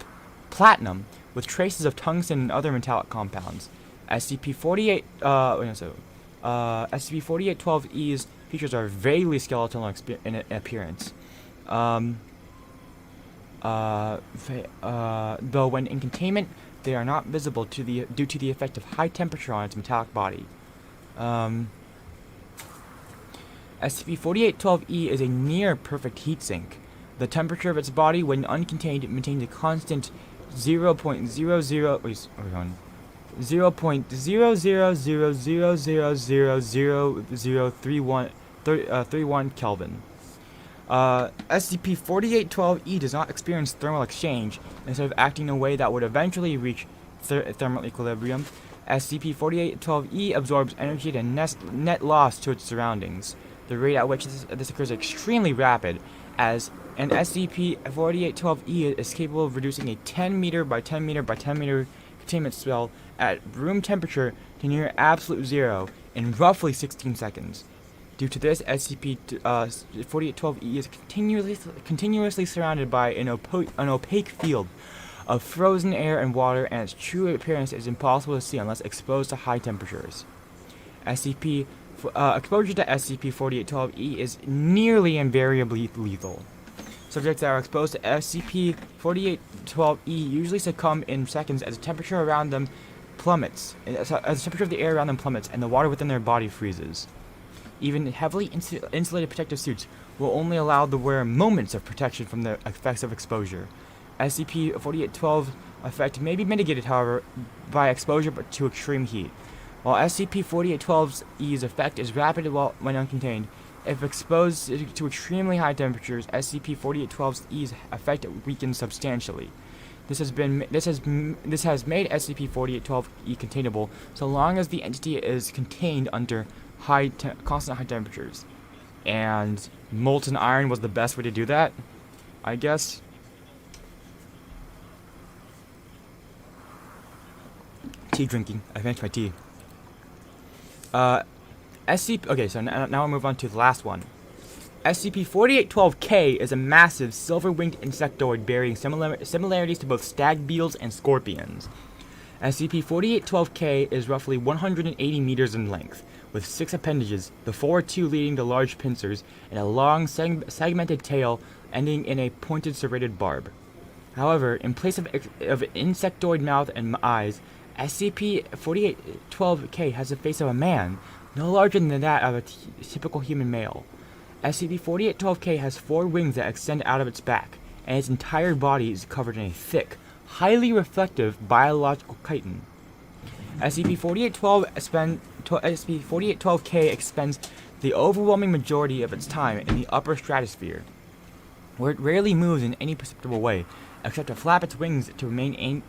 platinum with traces of tungsten and other metallic compounds. SCP-4812-E's features are vaguely skeletal in appearance, though when in containment, they are not visible due to the effect of high temperature on its metallic body. SCP-4812-E is a near-perfect heat sink. The temperature of its body, when uncontained, maintains a constant 0.0000000031 Kelvin. SCP-4812-E does not experience thermal exchange. Instead of acting in a way that would eventually reach thermal equilibrium, SCP-4812-E absorbs energy at a net loss to its surroundings. The rate at which this occurs is extremely rapid, as and SCP-4812-E is capable of reducing a 10 meter by 10 meter by 10 meter containment spell at room temperature to near absolute zero in roughly 16 seconds. Due to this, SCP-4812-E is continuously surrounded by an opaque field of frozen air and water, and its true appearance is impossible to see unless exposed to high temperatures. Exposure to SCP-4812-E is nearly invariably lethal. Subjects that are exposed to SCP-4812-E usually succumb in seconds as the temperature around them plummets, as the temperature of the air around them plummets, and the water within their body freezes. Even heavily insulated protective suits will only allow the wearer moments of protection from the effects of exposure. SCP-4812 effect may be mitigated, however, by exposure to extreme heat. While SCP-4812's effect is rapid when uncontained, if exposed to extremely high temperatures, SCP-4812's effect weakens substantially. This has made SCP-4812-E containable so long as the entity is contained under constant high temperatures. And molten iron was the best way to do that, I guess. Tea drinking. I finished my tea. Okay, so now I'll move on to the last one. SCP-4812-K is a massive silver-winged insectoid bearing similarities to both stag beetles and scorpions. SCP-4812-K is roughly 180 meters in length, with 6 appendages, the two leading to large pincers, and a long segmented tail ending in a pointed serrated barb. However, in place of insectoid mouth and eyes, SCP-4812-K has the face of a man, no larger than that of a typical human male. SCP-4812-K has 4 wings that extend out of its back, and its entire body is covered in a thick, highly reflective biological chitin. SCP-4812-K expends the overwhelming majority of its time in the upper stratosphere, where it rarely moves in any perceptible way, except to flap its wings to maintain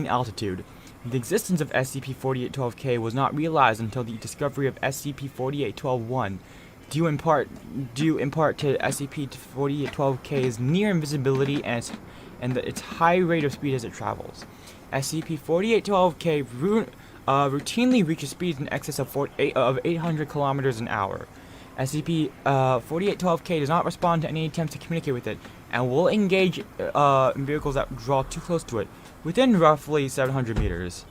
altitude. The existence of SCP-4812-K was not realized until the discovery of SCP-4812-1, due in part to SCP-4812-K's near invisibility and its high rate of speed as it travels. SCP-4812-K routinely reaches speeds in excess of 800 kilometers an hour. SCP-4812-K does not respond to any attempts to communicate with it, and will engage in vehicles that draw too close to it, within roughly 700 meters.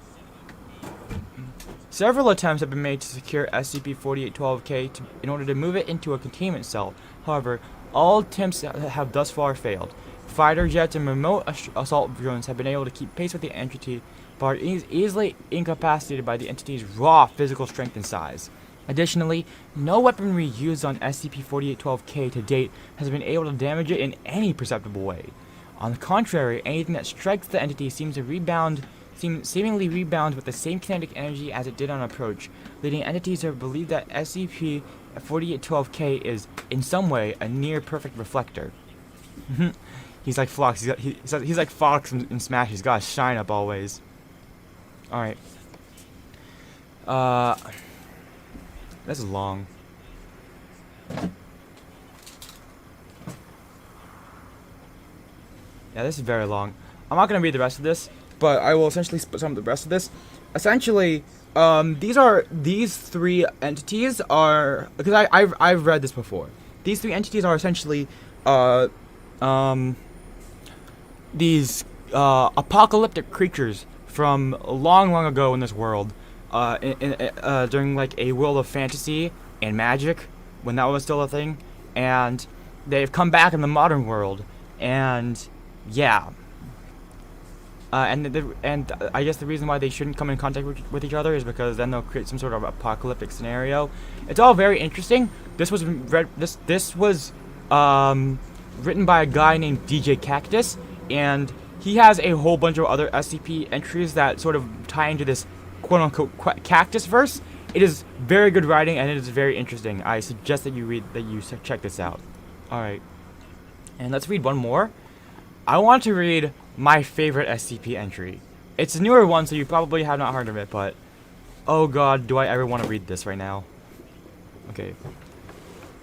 Several attempts have been made to secure SCP-4812-K in order to move it into a containment cell. However, all attempts have thus far failed. Fighter jets and remote assault drones have been able to keep pace with the entity, but are easily incapacitated by the entity's raw physical strength and size. Additionally, no weaponry used on SCP-4812-K to date has been able to damage it in any perceptible way. On the contrary, anything that strikes the entity seemingly rebounds with the same kinetic energy as it did on approach, leading entities to believe that SCP-4812-K is, in some way, a near-perfect reflector. He's like Fox. He's like Fox in Smash. He's got a shine up always. Alright. This is long. Yeah, this is very long. I'm not going to read the rest of this, but I will essentially split some of the rest of this. Essentially, these 3 entities are, because I've read this before. These 3 entities are essentially these apocalyptic creatures from long ago in this world, during like a world of fantasy and magic, when that was still a thing, and they've come back in the modern world, and yeah. And I guess the reason why they shouldn't come in contact with each other is because then they'll create some sort of apocalyptic scenario. It's all very interesting. This was written by a guy named DJ Cactus, and he has a whole bunch of other SCP entries that sort of tie into this quote-unquote Cactus verse. It is very good writing, and it is very interesting. I suggest that you check this out. All right, and let's read one more. I want to read my favorite SCP entry. It's a newer one, so you probably have not heard of it, but oh god, do I ever want to read this right now. Okay.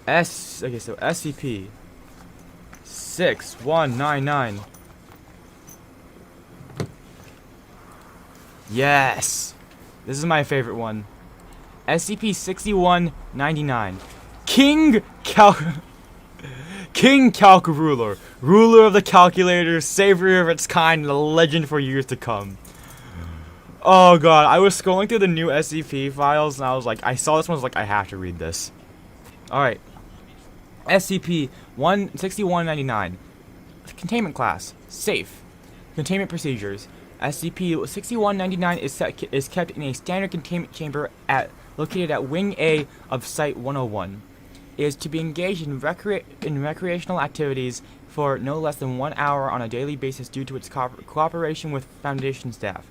Okay, so SCP-6199. Yes! This is my favorite one. SCP-6199. King Calc Ruler. Ruler of the calculator, savior of its kind, and a legend for years to come. Oh god, I was scrolling through the new SCP files, and I was like, I saw this one, I was like, I have to read this. Alright. SCP-6199. Containment class. Safe. Containment procedures. SCP-6199 is kept in a standard containment chamber located at Wing A of Site 101. It is to be engaged in recreational activities for no less than 1 hour on a daily basis due to its cooperation with Foundation staff.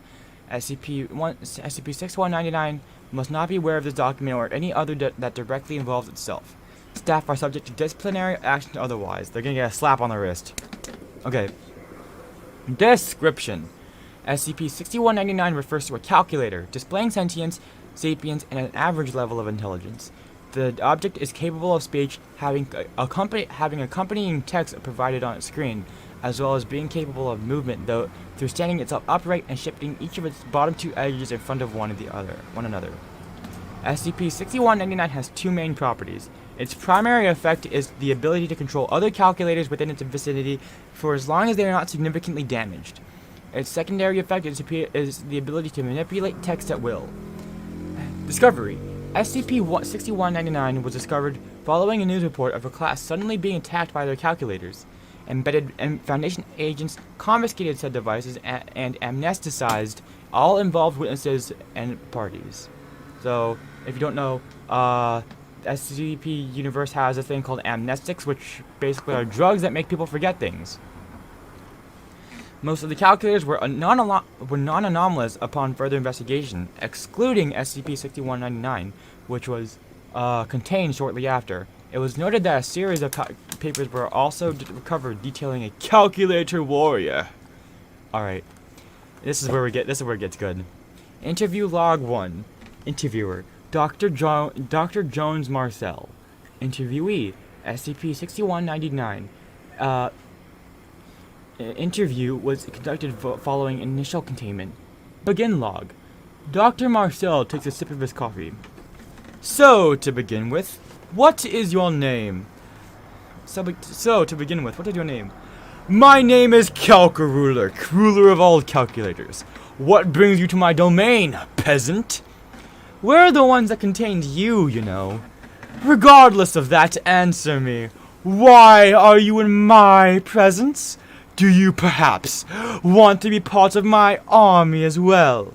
SCP-6199 must not be aware of this document or any other that directly involves itself. Staff are subject to disciplinary action otherwise. They're gonna get a slap on the wrist. Okay. Description. SCP-6199 refers to a calculator, displaying sentience, sapience, and an average level of intelligence. The object is capable of speech, having accompanying text provided on its screen, as well as being capable of movement, though through standing itself upright and shifting each of its bottom two edges in front of one another. SCP-6199 has two main properties. Its primary effect is the ability to control other calculators within its vicinity for as long as they are not significantly damaged. Its secondary effect is the ability to manipulate text at will. Discovery. SCP-6199 was discovered following a news report of a class suddenly being attacked by their calculators. Embedded and Foundation agents confiscated said devices and amnesticized all involved witnesses and parties. So, if you don't know, SCP Universe has a thing called amnestics, which basically are drugs that make people forget things. Most of the calculators were non-anomalous upon further investigation, excluding SCP-6199, which was contained shortly after. It was noted that a series of papers were also recovered detailing a calculator warrior. Alright, this is where it gets good. Interview log 1. Interviewer, Dr. Jones Marcel. Interviewee, SCP-6199. Interview was conducted following initial containment. Begin log. Dr. Marcel takes a sip of his coffee. So, to begin with, what is your name? To begin with, what is your name? My name is Calc-Ruler, ruler of all calculators. What brings you to my domain, peasant? We're the ones that contained you, you know. Regardless of that, answer me. Why are you in my presence? Do you perhaps want to be part of my army as well?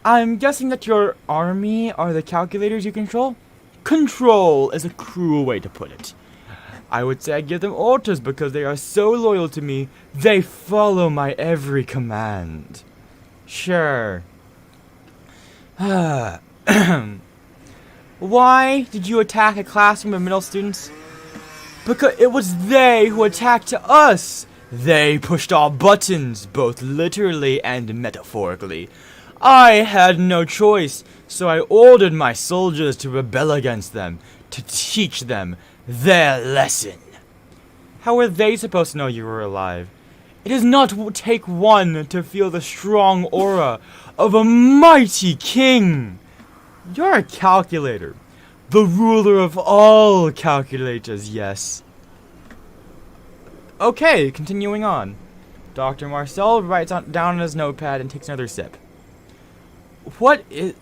I'm guessing that your army are the calculators you control? Control is a cruel way to put it. I would say I give them orders because they are so loyal to me, they follow my every command. Sure. Why did you attack a classroom of middle students? Because it was they who attacked us. They pushed our buttons, both literally and metaphorically. I had no choice, so I ordered my soldiers to rebel against them, to teach them their lesson. How were they supposed to know you were alive? It does not take one to feel the strong aura of a mighty king. You're a calculator, the ruler of all calculators, yes. Okay, continuing on. Dr. Marcel writes down on his notepad and takes another sip. What is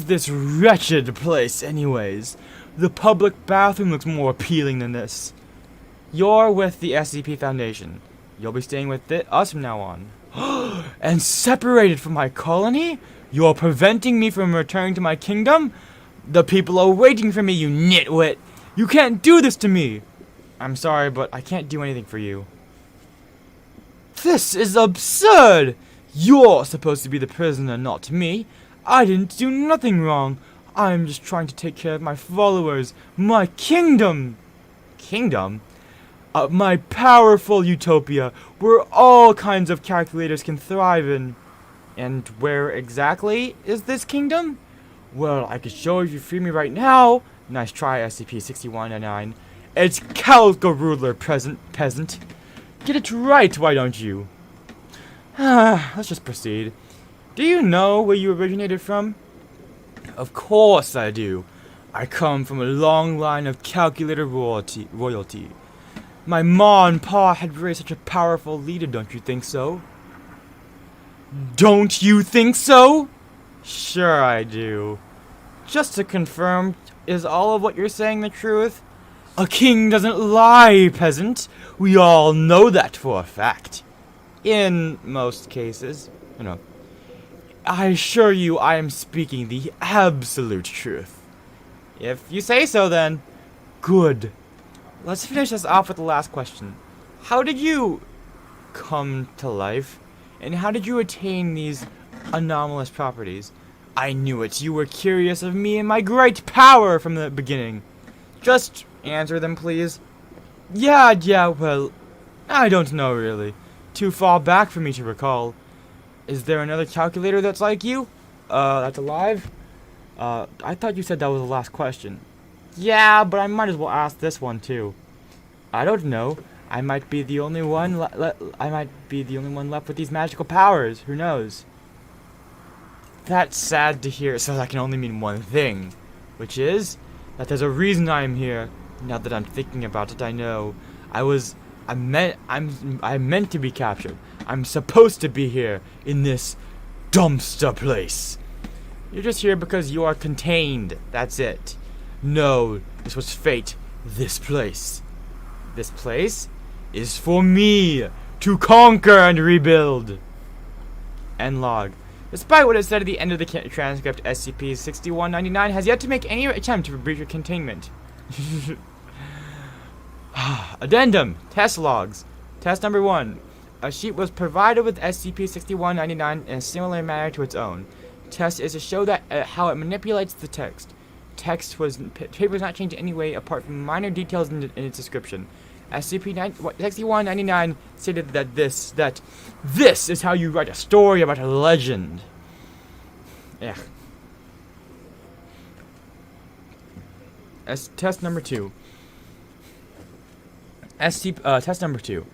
this wretched place, anyways? The public bathroom looks more appealing than this. You're with the Scp Foundation. You'll be staying with us from now on. And separated from my colony? You're preventing me from returning to my kingdom? The people are waiting for me, you nitwit! You can't do this to me! I'm sorry, but I can't do anything for you. This is absurd! You're supposed to be the prisoner, not me. I didn't do nothing wrong. I'm just trying to take care of my followers, my kingdom. Kingdom? My powerful utopia, where all kinds of calculators can thrive in. And where exactly is this kingdom? Well, I could show you if you free me right now. Nice try, SCP-6199. It's Calca Ruler, peasant. Get it right, why don't you? Let's just proceed. Do you know where you originated from? Of course I do. I come from a long line of calculator royalty. My ma and pa had raised such a powerful leader, don't you think so? Don't you think so? Sure I do. Just to confirm, is all of what you're saying the truth? A king doesn't lie, peasant. We all know that for a fact. In most cases, you know. I assure you I am speaking the absolute truth. If you say so, then. Good. Let's finish this off with the last question. How did you come to life? And how did you attain these anomalous properties? I knew it. You were curious of me and my great power from the beginning. Just answer them, please. Yeah, well, I don't know, really. Too far back for me to recall. Is there another calculator that's like you? That's alive? I thought you said that was the last question. Yeah, but I might as well ask this one, too. I don't know. I might be the only one left with these magical powers. Who knows? That's sad to hear, so that can only mean one thing. Which is that there's a reason I'm here. Now that I'm thinking about it, I know. I'm meant to be captured. I'm supposed to be here in this dumpster place. You're just here because you are contained. That's it. No, this was fate. This place. This place is for me to conquer and rebuild. End log. Despite what it said at the end of the transcript, SCP-6199 has yet to make any attempt to breach your containment. Addendum. Test logs. Test number 1. A sheet was provided with SCP-6199 in a similar manner to its own. Test is to show that how it manipulates the text. Paper was not changed in any way apart from minor details in its description. SCP-6199 stated that this is how you write a story about a legend. Yeah. Test number 2. Test number 2.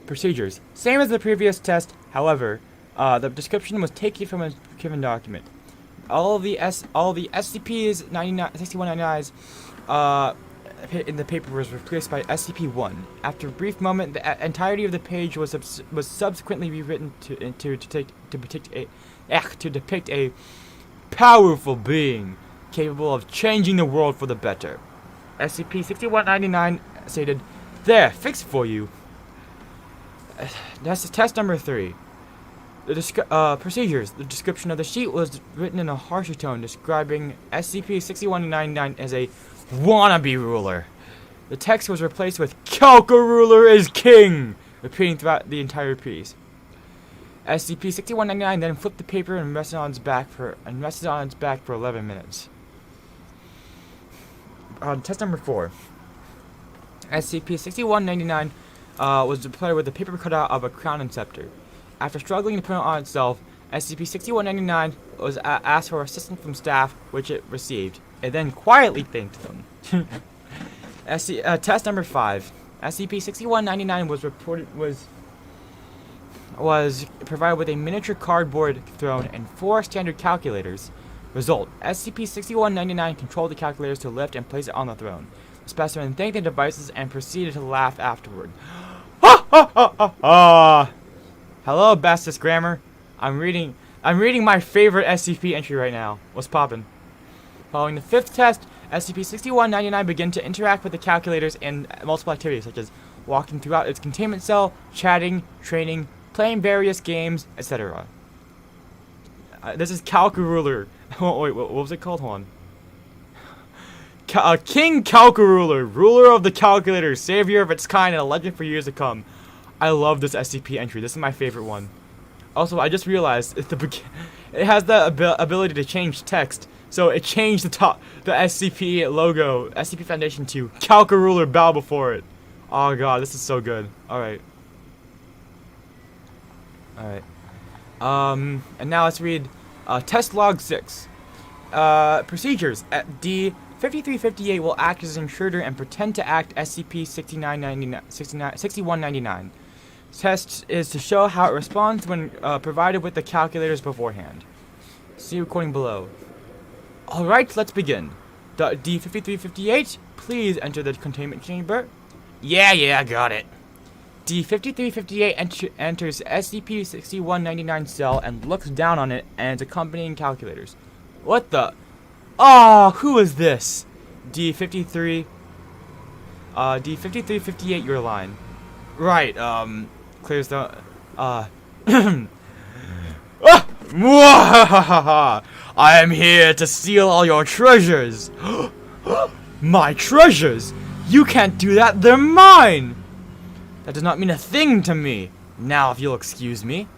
Procedures. Same as the previous test, however, the description was taken from a given document. All the SCPs 6199s in the paper was replaced by SCP-1. After a brief moment, the entirety of the page was subsequently rewritten to depict a powerful being capable of changing the world for the better. SCP-6199 stated, "There, fixed for you." That's test number 3. The procedures. The description of the sheet was written in a harsher tone, describing SCP-6199 as a wannabe ruler. The text was replaced with "Calca Ruler is King," repeating throughout the entire piece. SCP-6199 then flipped the paper and rested on its back for 11 minutes. Test number 4. SCP-6199 was deployed with the paper cutout of a crown and scepter. After struggling to put it on itself, SCP-6199 was asked for assistance from staff, which it received. It then quietly thanked them. Test number 5. SCP-6199 was provided with a miniature cardboard throne and 4 standard calculators. Result: SCP-6199 controlled the calculators to lift and place it on the throne. The specimen thanked the devices and proceeded to laugh afterward. Ha ha ha ha ha! Hello, Bastus Grammar. I'm reading my favorite SCP entry right now. What's poppin'? Following the 5th test, SCP-6199 began to interact with the calculators in multiple activities, such as walking throughout its containment cell, chatting, training, playing various games, etc. This is Calca Ruler. Oh, wait, what was it called? Hold on. King Calca Ruler, ruler of the calculators, savior of its kind, and a legend for years to come. I love this SCP entry. This is my favorite one. Also, I just realized it has the ability to change text. So it changed the SCP logo, Scp Foundation, to Calca Ruler, bow before it. Oh god, this is so good. Alright. And now let's read test log 6. Procedures. D. D-5358 will act as an intruder and pretend to act SCP-6199. Test is to show how it responds when provided with the calculators beforehand. See recording below. Alright, let's begin. D-5358, please enter the containment chamber. Yeah, got it. D-5358 enters SCP-6199 cell and looks down on it and its accompanying calculators. What the? Who is this? D-5358, your line. Right, clears the, I am here to steal all your treasures. My treasures? You can't do that, they're mine! That does not mean a thing to me. Now, if you'll excuse me.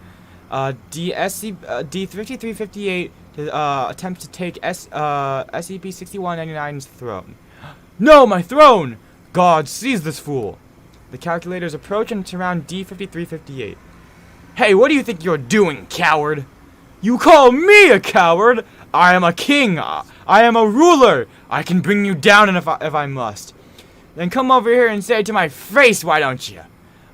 D-5358 attempts to take SCP-6199's throne. No, my throne! God, seize this fool! The calculators approach and surround D-5358. Hey, what do you think you're doing, coward? You call me a coward? I am a king. I am a ruler. I can bring you down if I must. Then come over here and say it to my face, why don't you?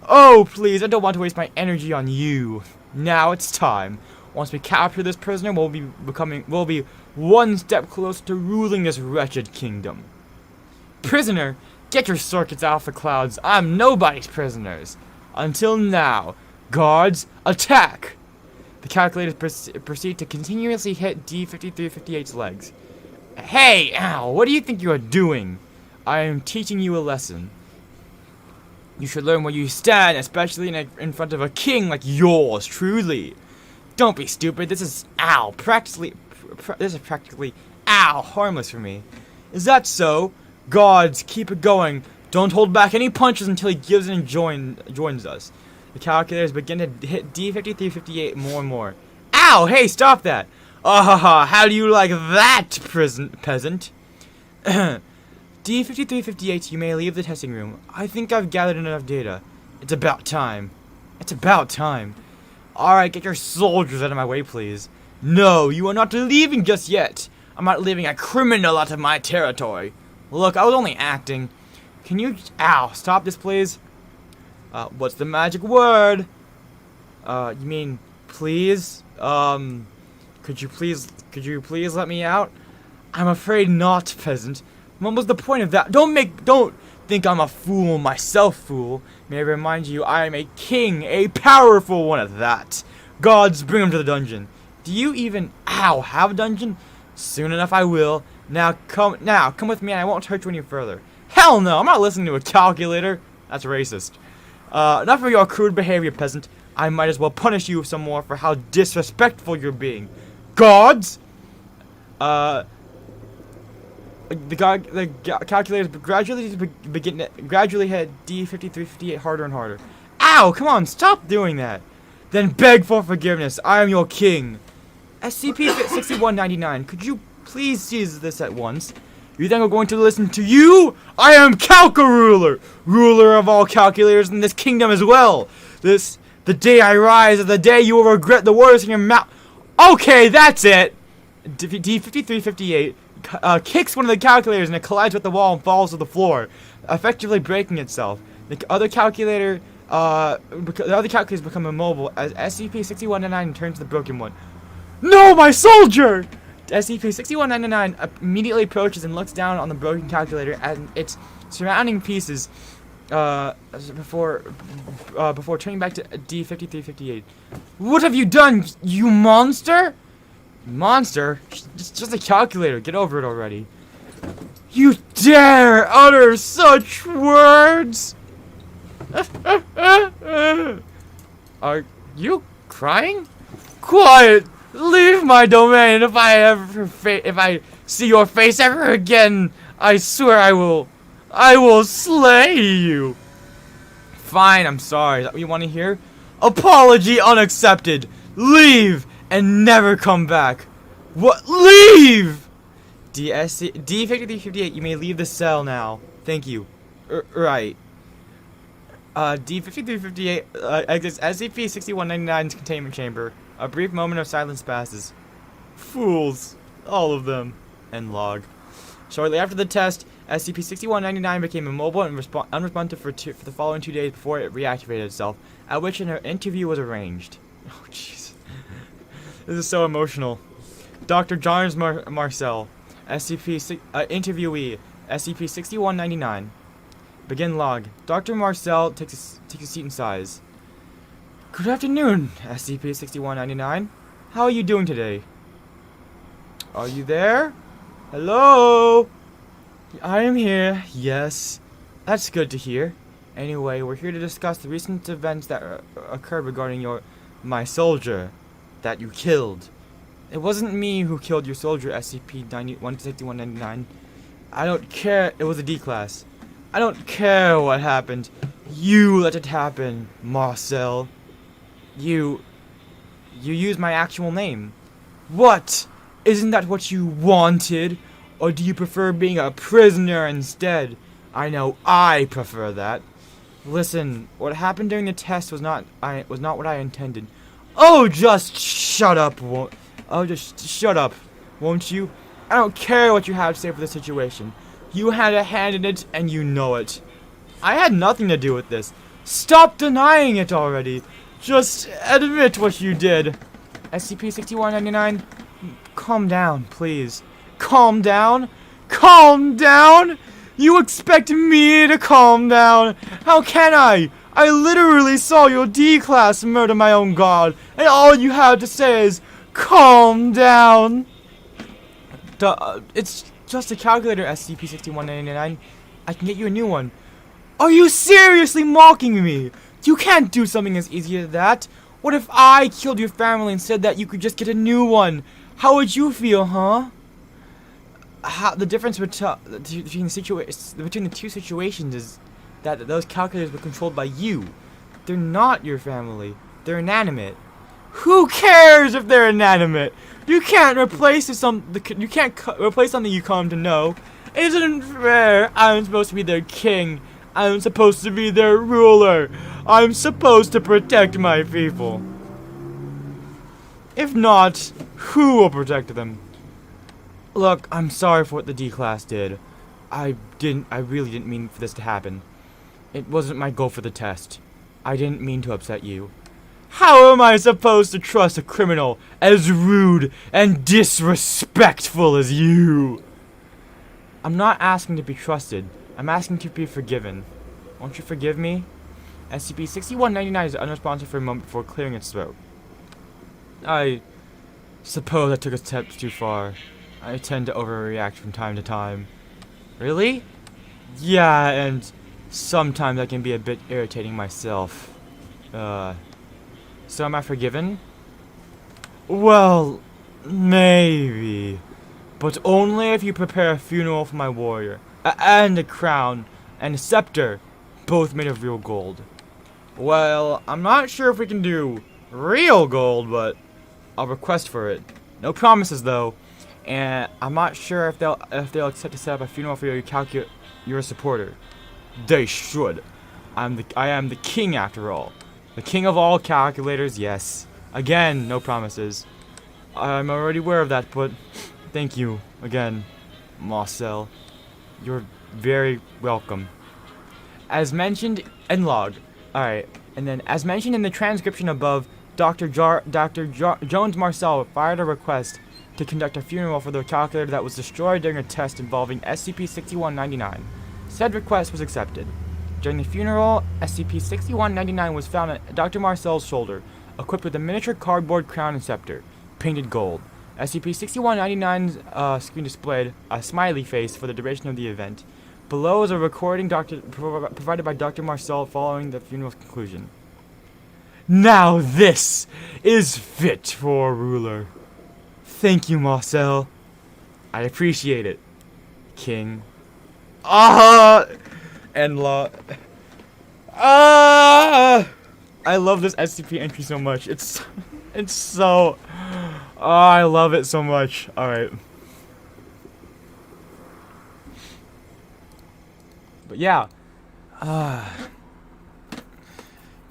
Oh, please, I don't want to waste my energy on you. Now it's time. Once we capture this prisoner, we'll be one step closer to ruling this wretched kingdom. Prisoner, get your circuits out of the clouds. I'm nobody's prisoners. Until now, guards, attack! The calculators proceed to continuously hit D-5358's legs. Hey, ow, what do you think you are doing? I am teaching you a lesson. You should learn where you stand, especially in front of a king like yours, truly. Don't be stupid, this is, practically, harmless for me. Is that so? Guards, keep it going. Don't hold back any punches until he gives in and joins us. The calculators begin to hit D-5358 more and more. Ow! Hey, stop that! How do you like that, peasant? D-5358, you may leave the testing room. I think I've gathered enough data. It's about time. Alright, get your soldiers out of my way, please. No, you are not leaving just yet. I'm not leaving a criminal out of my territory. Look, I was only acting. Can you... stop this, please? What's the magic word? You mean, please? Could you please let me out? I'm afraid not, peasant. What was the point of that? Don't think I'm a fool myself, fool. May I remind you, I am a king, a powerful one at that. Gods, bring him to the dungeon. Do you even, have a dungeon? Soon enough I will. Now come with me and I won't hurt you any further. Hell no, I'm not listening to a calculator. That's racist. Enough of your crude behavior, peasant. I might as well punish you some more for how disrespectful you're being. Gods! The calculators gradually hit D-5358 harder and harder. Ow! Come on, stop doing that. Then beg for forgiveness. I am your king. SCP-6199, could you please seize this at once? You think I'm going to listen to you? I am Calca-Ruler, ruler of all calculators in this kingdom as well. The day I rise is the day you will regret the words in your mouth. Okay, that's it. D-5358 kicks one of the calculators and it collides with the wall and falls to the floor, effectively breaking itself. The other calculators become immobile as SCP-6199 turns to the broken one. No, my soldier! SCP-6199 immediately approaches and looks down on the broken calculator and its surrounding pieces before turning back to D-5358. What have you done, you monster? Monster? It's just a calculator. Get over it already. You dare utter such words? Are you crying? Quiet! Leave my domain. If I see your face ever again, I swear I will slay you. Fine, I'm sorry. Is that what you want to hear? Apology unaccepted. Leave and never come back. What? Leave! D-5358, you may leave the cell now. Thank you. Right. D-5358 exits SCP-6199's containment chamber. A brief moment of silence passes. Fools. All of them. End log. Shortly after the test, SCP-6199 became immobile and unresponsive for the following 2 days before it reactivated itself, at which an interview was arranged. Oh, jeez. This is so emotional. Dr. John Marcel, interviewee, SCP-6199. Begin log. Dr. Marcel takes a seat and sighs. Good afternoon, SCP-6199. How are you doing today? Are you there? Hello? I am here, yes. That's good to hear. Anyway, we're here to discuss the recent events that occurred regarding my soldier that you killed. It wasn't me who killed your soldier, SCP-131 I don't care. It was a D-class. I don't care what happened. You let it happen, Marcel. You used my actual name. What? Isn't that what you wanted? Or do you prefer being a prisoner instead? I know I prefer that. Listen, what happened during the test was not what I intended. Oh, just shut up. Just shut up, won't you? I don't care what you have to say for the situation. You had a hand in it, and you know it. I had nothing to do with this. Stop denying it already. Just admit what you did. SCP-6199, calm down, please. Calm down? Calm down? You expect me to calm down? How can I? I literally saw your D-class murder my own god, and all you have to say is, calm down. It's just a calculator, SCP-6199. I can get you a new one. Are you seriously mocking me? You can't do something as easy as that. What if I killed your family and said that you could just get a new one? How would you feel, huh? The difference between the two situations is that those calculators were controlled by you. They're not your family. They're inanimate. Who cares if they're inanimate? You can't replace something you come to know. Isn't fair. I'm supposed to be their king. I'm supposed to be their ruler. I'm supposed to protect my people. If not, who will protect them? Look, I'm sorry for what the D-class did. I really didn't mean for this to happen. It wasn't my goal for the test. I didn't mean to upset you. How am I supposed to trust a criminal as rude and disrespectful as you? I'm not asking to be trusted. I'm asking to be forgiven. Won't you forgive me? SCP-6199 is unresponsive for a moment before clearing its throat. I suppose I took a step too far. I tend to overreact from time to time. Really? Yeah, and sometimes I can be a bit irritating myself. So am I forgiven? Well, maybe. But only if you prepare a funeral for my warrior. And a crown. And a scepter. Both made of real gold. Well, I'm not sure if we can do real gold, but I'll request for it. No promises, though. And I'm not sure if they'll accept to set up a funeral for you're a supporter. They should. I am the king after all. The king of all calculators, yes. Again, no promises. I'm already aware of that, but thank you again, Marcel. You're very welcome. As mentioned in log. Alright, and then as mentioned in the transcription above, Dr. Jones Marcel fired a request to conduct a funeral for the calculator that was destroyed during a test involving SCP-6199. Said request was accepted. During the funeral, SCP-6199 was found at Dr. Marcel's shoulder, equipped with a miniature cardboard crown and scepter, painted gold. SCP-6199's screen displayed a smiley face for the duration of the event. Below is a recording provided by Dr. Marcel following the funeral's conclusion. Now this is fit for a ruler. Thank you, Marcel. I appreciate it, King. And I love this SCP entry so much. It's so I love it so much. Alright. But yeah.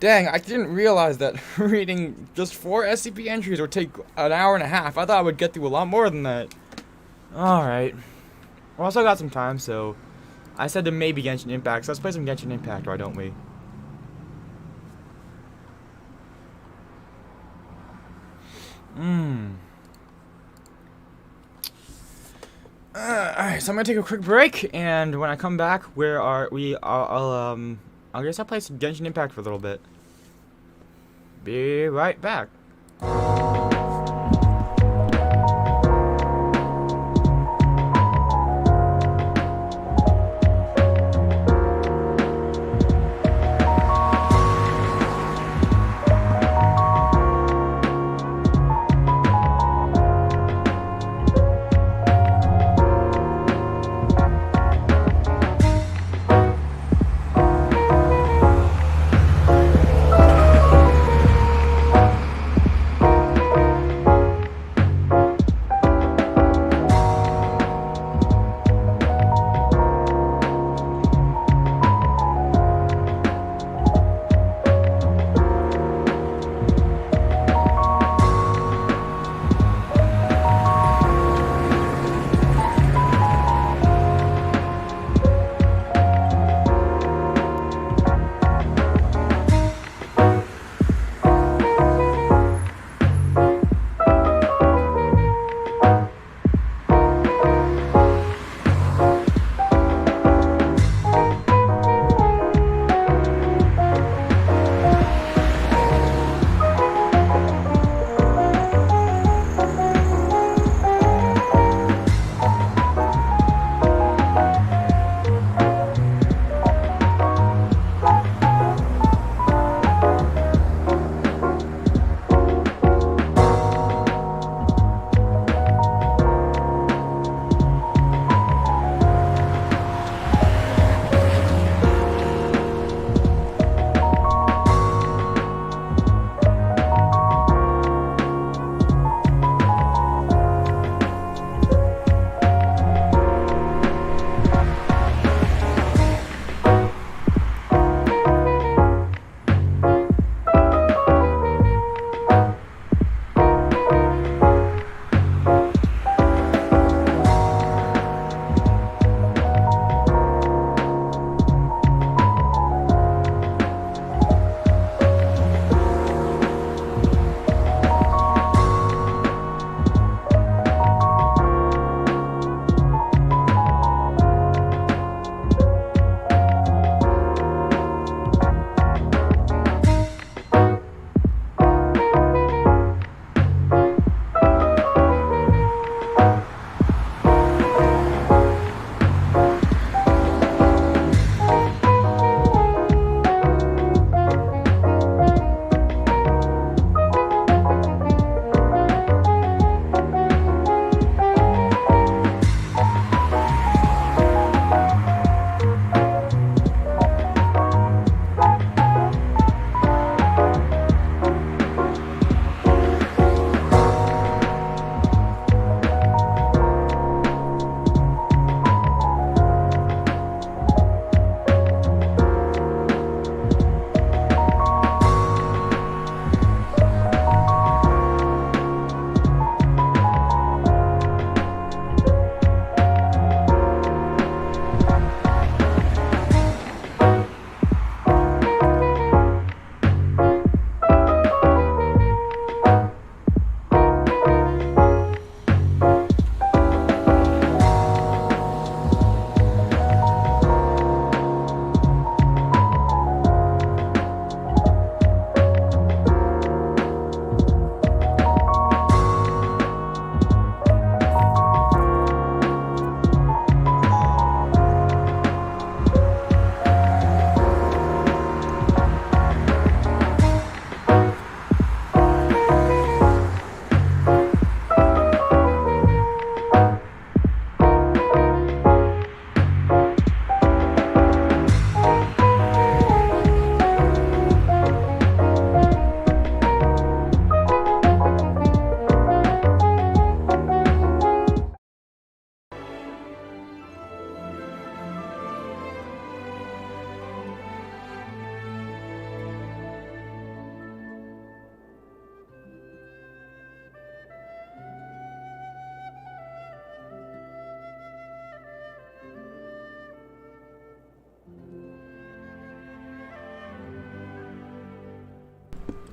Dang, I didn't realize that reading just 4 SCP entries would take an hour and a half. I thought I would get through a lot more than that. Alright. We also got some time, so I said there may be Genshin Impact, so let's play some Genshin Impact, why don't we? Alright, so I'm gonna take a quick break, and when I come back, I guess I'll play some Genshin Impact for a little bit. Be right back.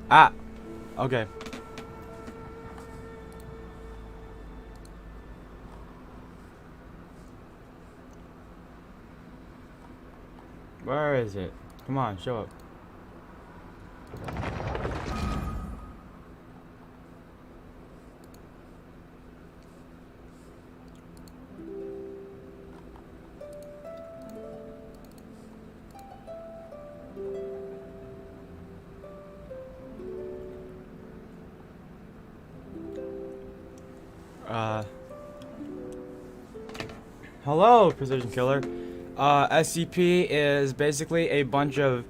Ah! Okay. Where is it? Come on, show up. Hello, Precision Killer. SCP is basically a bunch of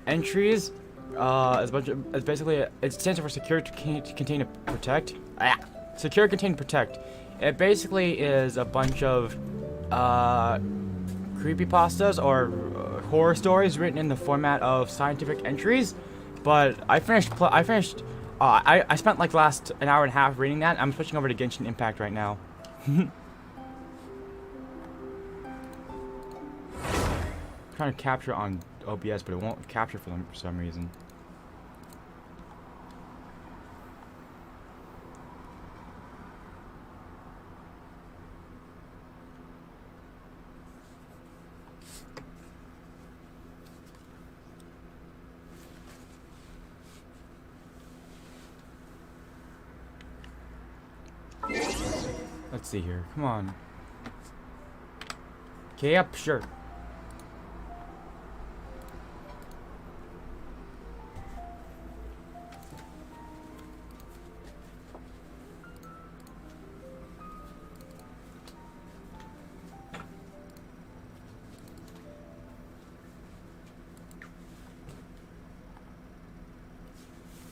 entries. It's basically it stands for Secure, Contain, and Protect. Secure, Contain, Protect. It basically is a bunch of creepypastas or horror stories written in the format of scientific entries. But I spent like last an hour and a half reading that. I'm switching over to Genshin Impact right now. Trying to capture on OBS, but it won't capture for them for some reason. Let's see here. Come on. Okay, yep, sure.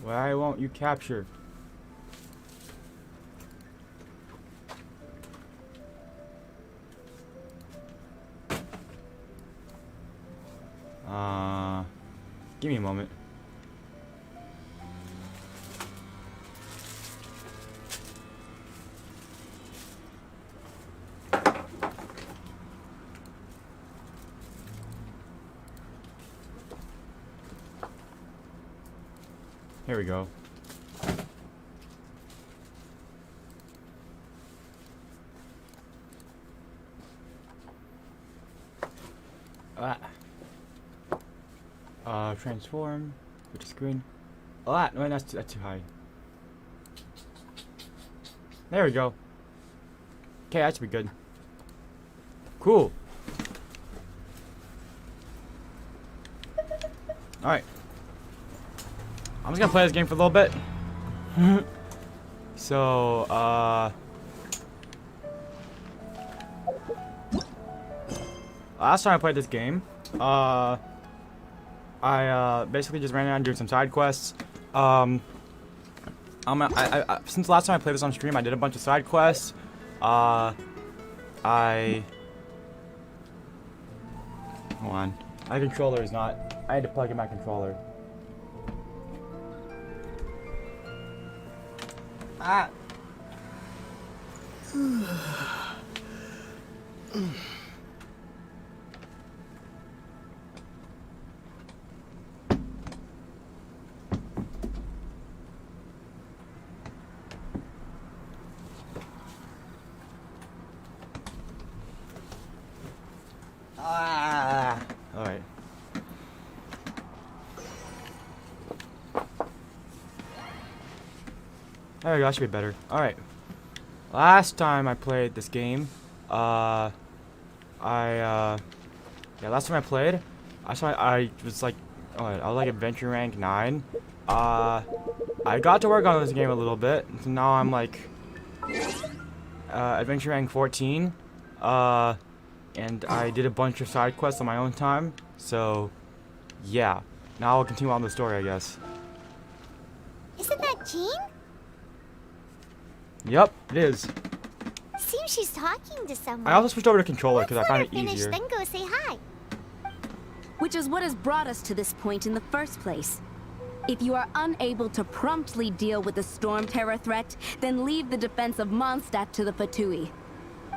Why won't you capture? Give me a moment. Here we go. Transform. Which screen? No, that's too high. There we go. Okay, that should be good. Cool. Alright. I'm just gonna play this game for a little bit. So, last time I played this game, I basically just ran around doing some side quests. Since the last time I played this on stream, I did a bunch of side quests. Hold on. My controller is not. I had to plug in my controller. Ah. Alright. There we go, that should be better. Alright. Last time I played this game, last time I played, I was like, I was like adventure rank 9. I got to work on this game a little bit, so now I'm like, adventure rank 14. And I did a bunch of side quests on my own time, so yeah. Now I'll continue on the story, I guess. Isn't that Jean? Yep, it is. Seems she's talking to someone. I also switched over to controller because I found it finish, easier. Then go say hi. Which is what has brought us to this point in the first place. If you are unable to promptly deal with the Storm Terror threat, then leave the defense of Mondstadt to the Fatui.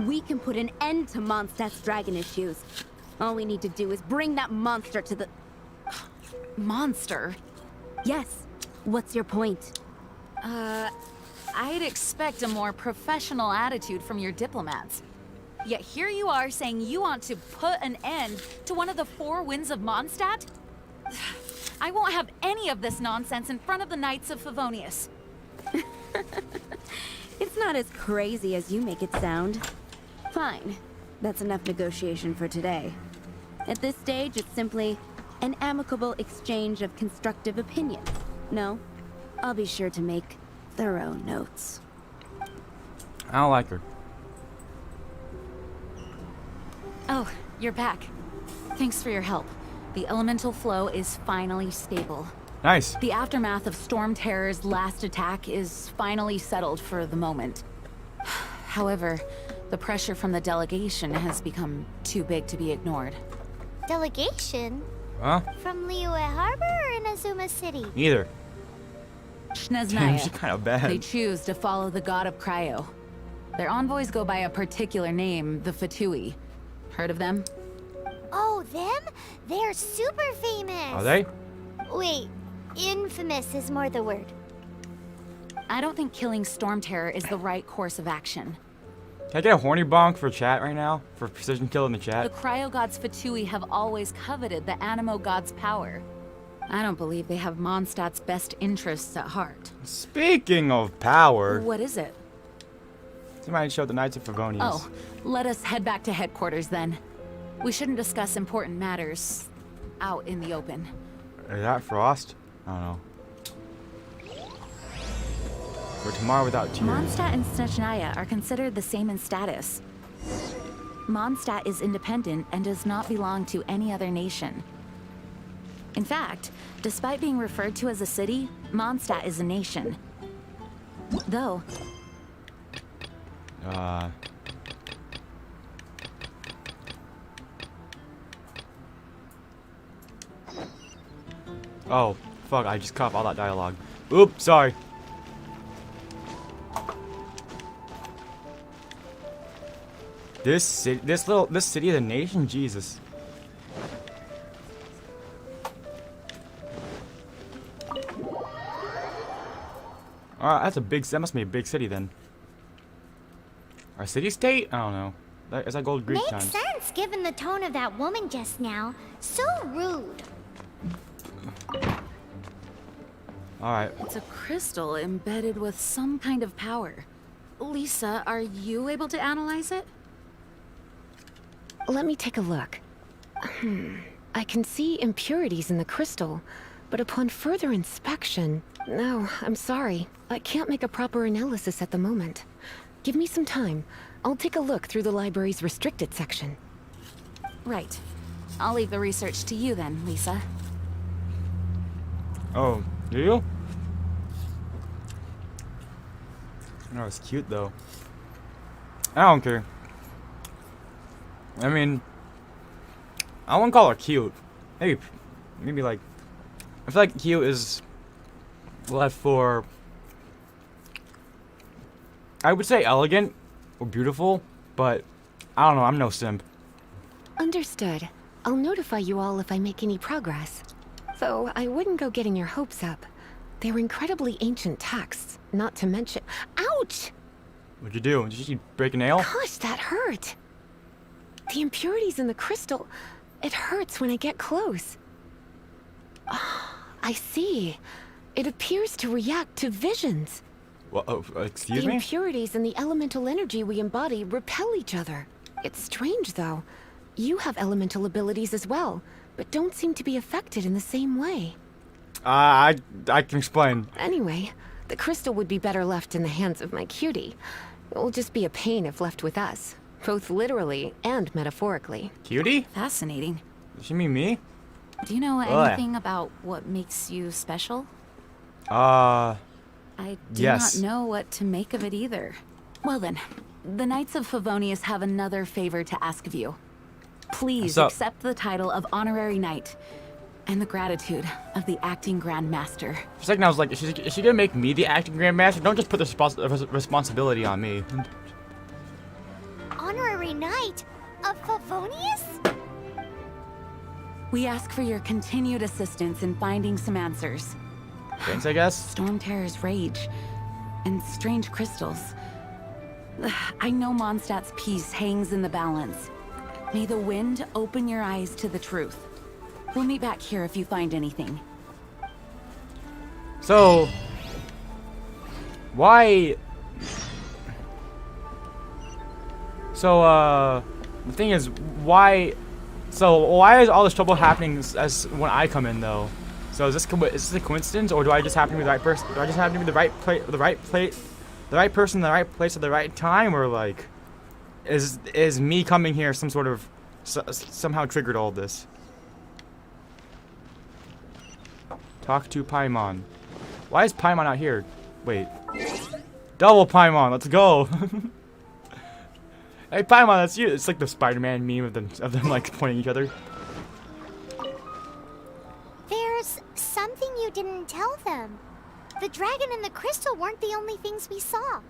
We can put an end to Mondstadt's dragon issues. All we need to do is bring that monster to the... Monster? Yes. What's your point? I'd expect a more professional attitude from your diplomats. Yet here you are saying you want to put an end to one of the four winds of Mondstadt? I won't have any of this nonsense in front of the Knights of Favonius. It's not as crazy as you make it sound. Fine. That's enough negotiation for today. At this stage, it's simply an amicable exchange of constructive opinions. No, I'll be sure to make thorough notes. I don't like her. Oh, you're back. Thanks for your help. The elemental flow is finally stable. Nice. The aftermath of Storm Terror's last attack is finally settled for the moment. However, the pressure from the delegation has become too big to be ignored. Delegation? Huh? From Liyue Harbor or Inazuma City? Neither. Damn, she's Shneznaya. kind of They bad. choose to follow the god of Cryo. Their envoys go by a particular name, the Fatui. Heard of them? Oh, them? They're super famous. Are they? Wait, infamous is more the word. I don't think killing Storm Terror is the right course of action. Can I get a horny bonk for chat right now? For precision kill in the The chat? Cryo gods Fatui have always coveted the Animo god's power. I don't believe they have Mondstadt's best interests at heart. Speaking of power, What is it? somebody showed the Knights of Favonius. Oh, let us head back to headquarters then. We shouldn't discuss important matters out in the open. Is that Frost? I don't know. For tomorrow without tears. Mondstadt and Snezhnaya are considered the same in status. Mondstadt is independent and does not belong to any other nation. In fact, despite being referred to as a city, Mondstadt is a nation. Though, Oh, fuck, I just cut off all that dialogue. Oops, sorry. This city is a nation? Jesus. Alright, that must be a big city then. Our city-state? I don't know. Is that gold Greek Makes times? sense given the tone of that woman just now. So rude. Alright. it's a crystal embedded with some kind of power. Lisa, are you able to analyze it? Let me take a look. I can see impurities in the crystal, but upon further inspection... No, I'm sorry. I can't make a proper analysis at the moment. Give me some time. I'll take a look through the library's restricted section. Right. I'll leave the research to you then, Lisa. Oh, do you? No, it's cute though. I don't care. I mean, I wouldn't call her cute. Maybe like, I feel like cute is left for, I would say elegant or beautiful, but I don't know, I'm no simp. Understood. I'll notify you all if I make any progress. Though I wouldn't go getting your hopes up. They're incredibly ancient texts, not to mention... Ouch! What'd you do? Did you break a nail? Gosh, that hurt. The impurities in the crystal... It hurts when I get close. I see. It appears to react to visions. Well, excuse The me? impurities and the elemental energy we embody repel each other. It's strange, though. You have elemental abilities as well, but don't seem to be affected in the same way. I can explain. Anyway, the crystal would be better left in the hands of my cutie. It will just be a pain if left with us, both literally and metaphorically. Cutie? Fascinating. Does she mean me? Do you know Ugh. anything about what makes you special? I do Yes. not know what to make of it either. Well then, the Knights of Favonius have another favor to ask of you. Please What's up? accept the title of Honorary Knight and the gratitude of the Acting Grand Master. For a second I was like, is she gonna make me the acting grandmaster? Don't just put the responsibility on me. Honorary Knight of Favonius? We ask for your continued assistance in finding some answers. Thanks, I guess. Storm Terror's rage and strange crystals. I know Mondstadt's peace hangs in the balance. May the wind open your eyes to the truth. We'll meet back here if you find anything. So, why? So, the thing is, why? So, why is all this trouble happening as when I come in, though? So, is this a coincidence, or do I just happen to be the right person? Do I just happen to be the right person, in the right place at the right time, or like, is me coming here some sort of somehow triggered all this? Talk to Paimon. Why is Paimon out here? Wait. Double Paimon, let's go. Hey Paimon, that's you. It's like the Spider-Man meme of them like pointing at each other. There's something you didn't tell them. The dragon and the crystal weren't the only things we saw.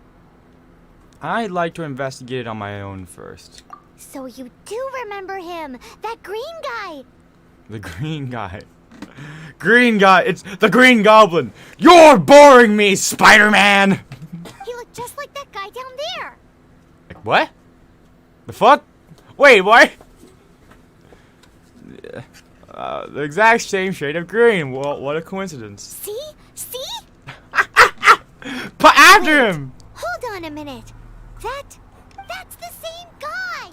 I'd like to investigate it on my own first. So you do remember him, that green guy. The green guy. Green guy, it's the Green Goblin. You're boring me, Spider-Man. He looked just like that guy down there. Like what? The fuck? Wait, what? The exact same shade of green. Well, what a coincidence. See? See? After him! Hold on a minute. That's the same guy.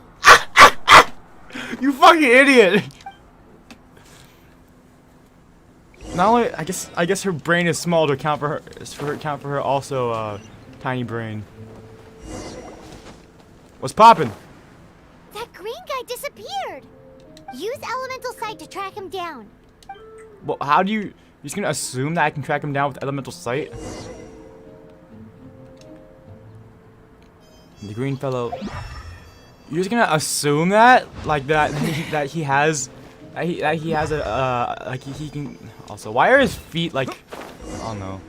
You fucking idiot! Not only, I guess her brain is small to account for her also tiny brain. What's poppin'? That green guy disappeared. Use elemental sight to track him down. Well, how do you're just gonna assume that I can track him down with elemental sight? The green fellow. You're just gonna assume that, like that he has a like he can. Also, why are his feet like? I don't know.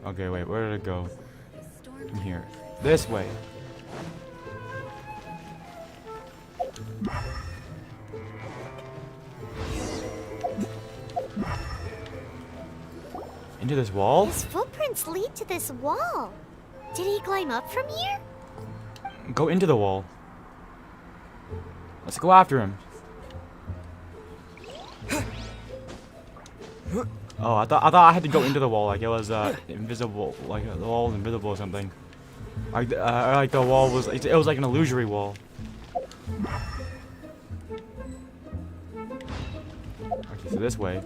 Okay, wait. Where did it go? From here. This way. Into this wall? His footprints lead to this wall. Did he climb up from here? Go into the wall. Let's go after him. Oh, I thought I had to go into the wall, like it was invisible, like the wall was invisible or something. Like the wall was, it was like an illusory wall. Okay, so this way.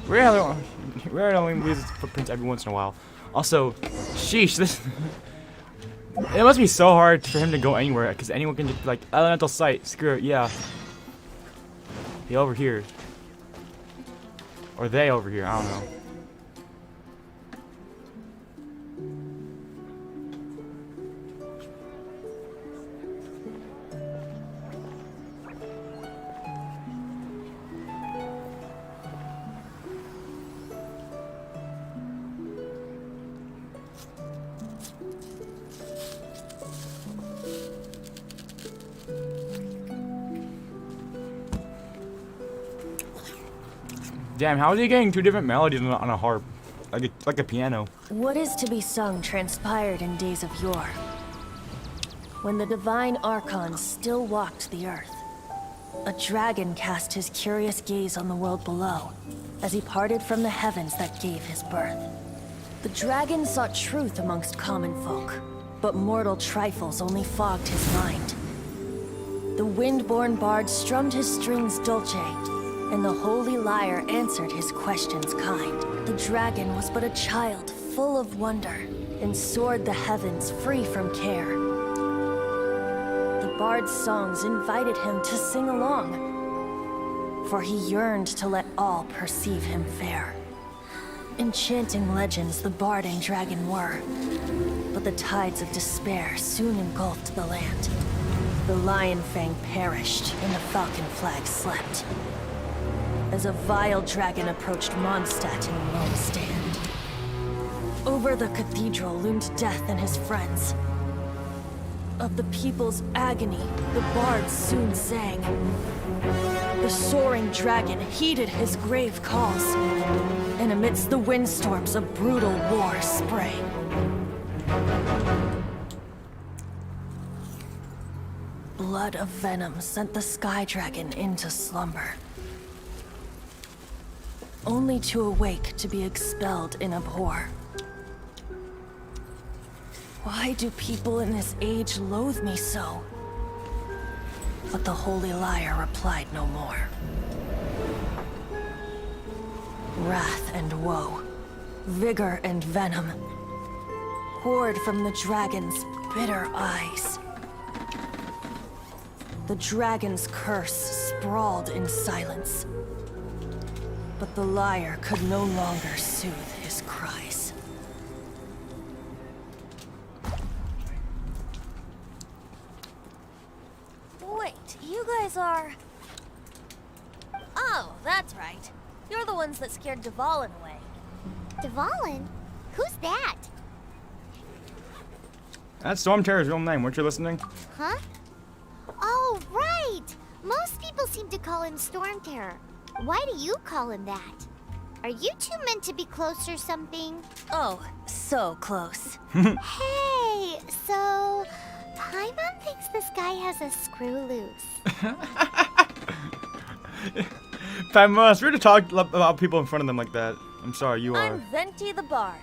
We're only lose its footprints every once in a while. Also, sheesh, this. It must be so hard for him to go anywhere, because anyone can just, like, elemental sight, screw it, yeah. He over here. Or they over here, I don't know. Damn, how is he getting two different melodies on a harp? Like a piano. What is to be sung transpired in days of yore, when the divine archons still walked the earth. A dragon cast his curious gaze on the world below, as he parted from the heavens that gave his birth. The dragon sought truth amongst common folk, but mortal trifles only fogged his mind. The wind-born bard strummed his strings dulce, and the holy lyre answered his questions kind. The dragon was but a child, full of wonder, and soared the heavens free from care. The bard's songs invited him to sing along, for he yearned to let all perceive him fair. Enchanting legends the bard and dragon were, but the tides of despair soon engulfed the land. The lion fang perished, and the falcon flag slept, as a vile dragon approached Mondstadt in lone stand. Over the cathedral loomed death and his friends. Of the people's agony, the bards soon sang. The soaring dragon heeded his grave calls, and amidst the windstorms a brutal war sprang. Blood of venom sent the sky dragon into slumber, only to awake to be expelled in abhor. Why do people in this age loathe me so? But the holy liar replied no more. Wrath and woe, vigor and venom, poured from the dragon's bitter eyes. The dragon's curse sprawled in silence, but the liar could no longer soothe his cries. Wait, you guys are... Oh, that's right. You're the ones that scared Dvalin away. Dvalin? Who's that? That's Storm Terror's real name. Weren't you listening? Huh? Oh, right! Most people seem to call him Storm Terror. Why do you call him that? Are you two meant to be close or something? Oh, so close. Hey, so... Paimon thinks this guy has a screw loose. Paimon, it's weird to talk about people in front of them like that. I'm sorry, you are. I'm Venti the Bard.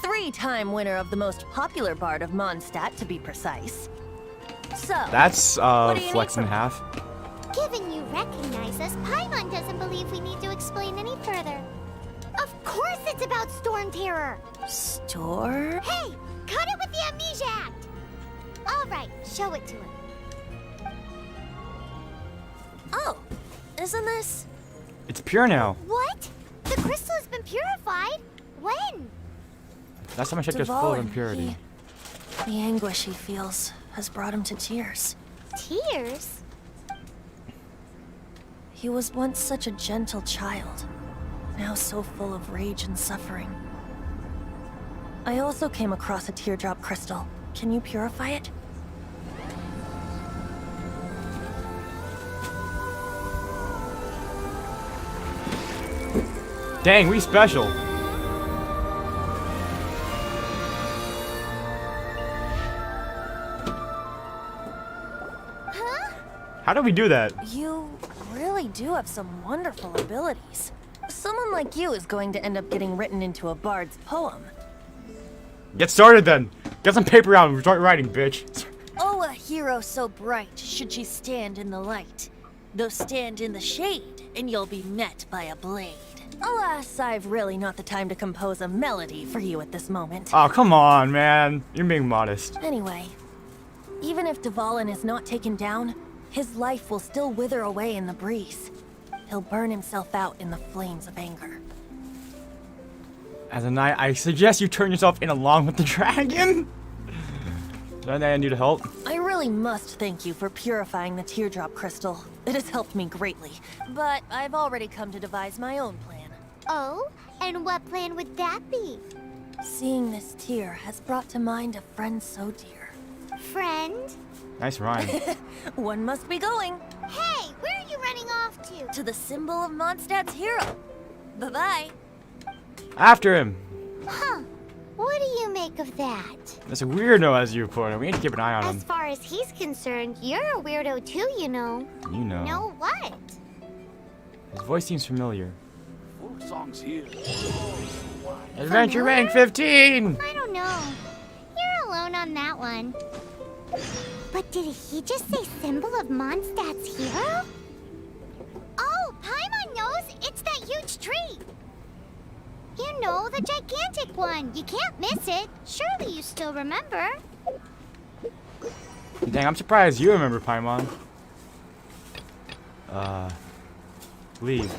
3-time winner of the most popular bard of Mondstadt, to be precise. So, That's, what do you flex need in from- half. Given you recognize us, Paimon doesn't believe we need to explain any further. Of course it's about Storm Terror! Store? Hey, cut it with the Amnesia Act! Alright, show it to him. Oh, isn't this? It's pure now. What? The crystal has been purified? When? Last time I checked, it was full of Dvalin, impurity. The anguish he feels has brought him to tears. Tears? He was once such a gentle child, now so full of rage and suffering. I also came across a teardrop crystal. Can you purify it? Dang, we special. Huh? How do we do that? You really do have some wonderful abilities. Someone like you is going to end up getting written into a bard's poem. Get started then. Get some paper out and start writing, bitch. Oh, a hero so bright should she stand in the light. Though stand in the shade, and you'll be met by a blade. Alas, I've really not the time to compose a melody for you at this moment. Oh, come on, man. You're being modest. Anyway, even if Dvalin is not taken down, his life will still wither away in the breeze. He'll burn himself out in the flames of anger. As a knight, I suggest you turn yourself in along with the dragon. Is there anything I need to help? I really must thank you for purifying the teardrop crystal. It has helped me greatly, but I've already come to devise my own plan. Oh, and what plan would that be? Seeing this tear has brought to mind a friend so dear. Friend? Nice rhyme. One must be going Hey, where are you running off to? to the symbol of Mondstadt's hero. Bye-bye. After him. Huh. What do you make of that? That's a weirdo, as you put it. We need to keep an eye on As him. far as he's concerned, you're a weirdo too, you know. You know. Know what? His voice seems familiar. Folk songs here. Adventure rank 15! I don't know. You're alone on that one. But did he just say symbol of Mondstadt's hero? Oh, Paimon knows! It's that huge tree! You know, the gigantic one. You can't miss it. Surely you still remember. Dang, I'm surprised you remember Paimon. Leave.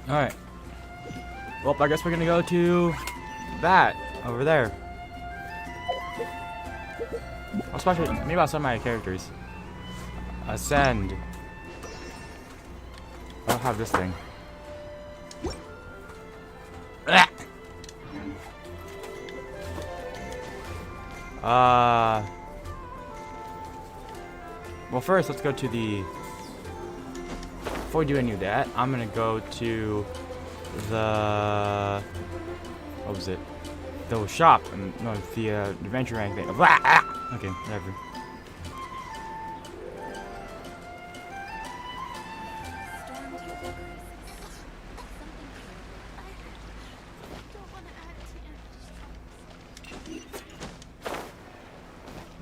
Alright. Well, I guess we're gonna go to that over there. Especially, maybe I'll send my characters. Ascend. I don't have this thing. Well, first, let's go to the... Before we do any of that, I'm gonna go to the... What was it? The shop. No, the adventure rank thing. Okay, whatever.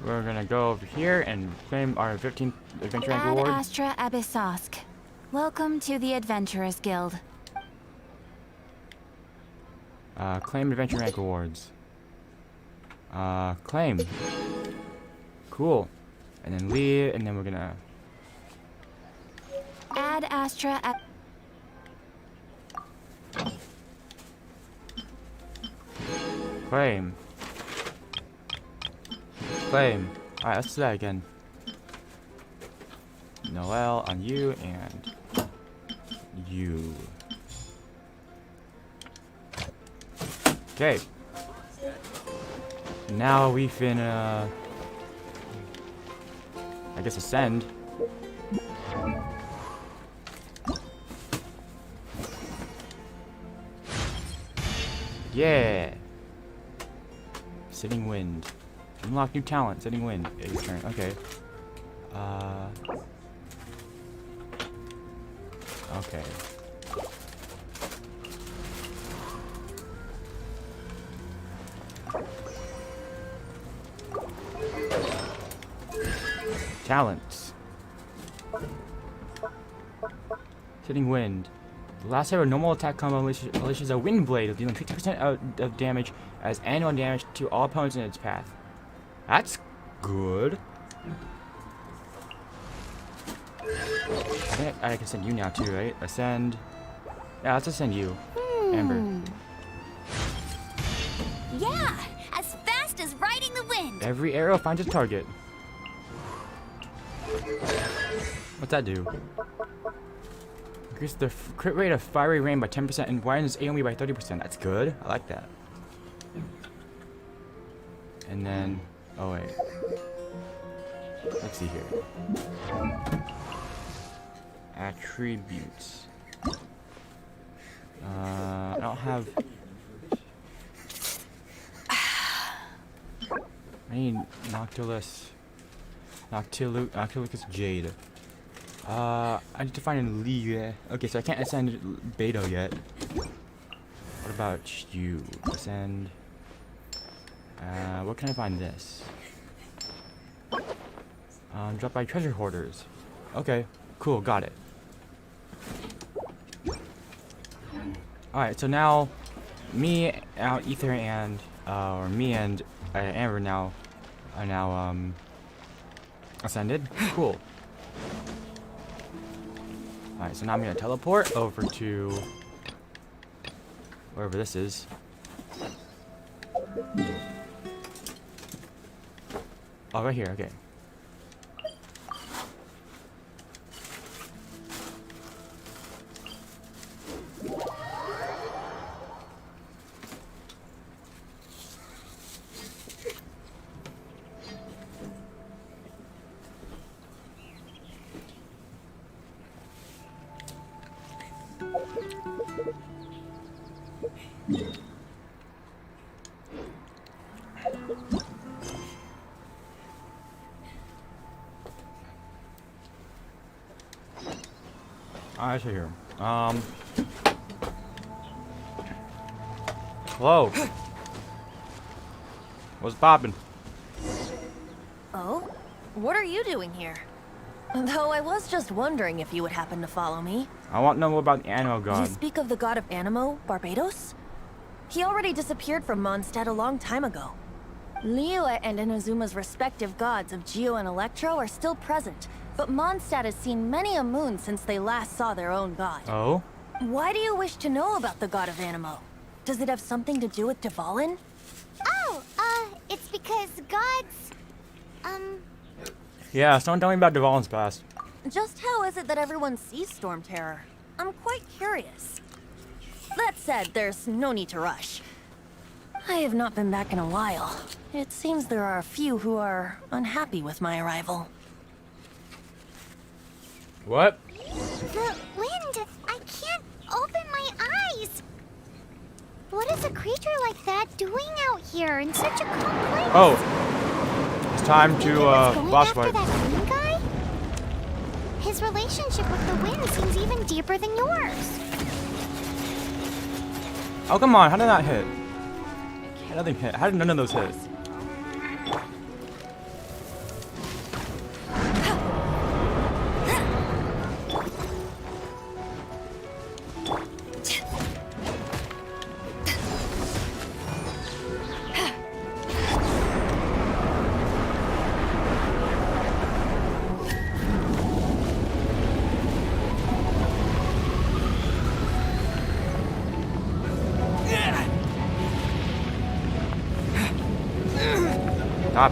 We're gonna go over here and claim our 15th adventure rank Ad reward. Astra Abyssosk. Welcome to the Adventurers Guild. Claim adventure rank awards. Claim. Cool. And then leave, and then we're gonna... Ad Astra Claim. Claim. Alright, let's do that again. Noel on you, and... you. Okay. Now we finna... I guess ascend. Yeah! Sitting Wind. Unlock new talent. Sitting Wind. It's turn. Okay. Okay. Talents. Sitting Wind. The last ever normal attack combo unleashes a wind blade, dealing 50% of damage as annual damage to all opponents in its path. That's good. I think I can send you now too, right? Ascend. Yeah, let's ascend you. Amber. Yeah, as fast as riding the wind. Every arrow finds its target. What's that do? Increase the crit rate of fiery rain by 10% and widens AoE by 30%. That's good. I like that. And then, oh wait. Let's see here. Attributes. I don't have. I need Noctilus. Noctilucus Jade. I need to find a league. Okay, so I can't ascend Beto yet. What about you? Ascend. Where can I find this? Dropped by treasure hoarders. Okay, cool, got it. Alright, so now me, Ether, and or me and Amber now are now ascended. Cool. Alright, so now I'm gonna teleport over to wherever this is. Oh, right here, okay. Alright, so here. Hello. What's poppin'? Oh? What are you doing here? Though I was just wondering if you would happen to follow me. I want to know more about the Animo You god. speak of the god of Animo, Barbados? He already disappeared from Mondstadt a long time ago. Liyue and Inazuma's respective gods of Geo and Electro are still present, but Mondstadt has seen many a moon since they last saw their own god. Oh? Why do you wish to know about the god of Animo? Does it have something to do with Dvalin? Oh, it's because gods, Yeah, someone tell me about Dvalin's past. Just how is it that everyone sees Storm Terror? I'm quite curious. That said, there's no need to rush. I have not been back in a while. It seems there are a few who are unhappy with my arrival. What? The wind! I can't open my eyes! What is a creature like that doing out here in such a cold place? Oh. It's time to, boss fight. That green guy? His relationship with the wind seems even deeper than yours. Oh, come on. How did that hit? Nothing hit. How did none of those hit? Stop.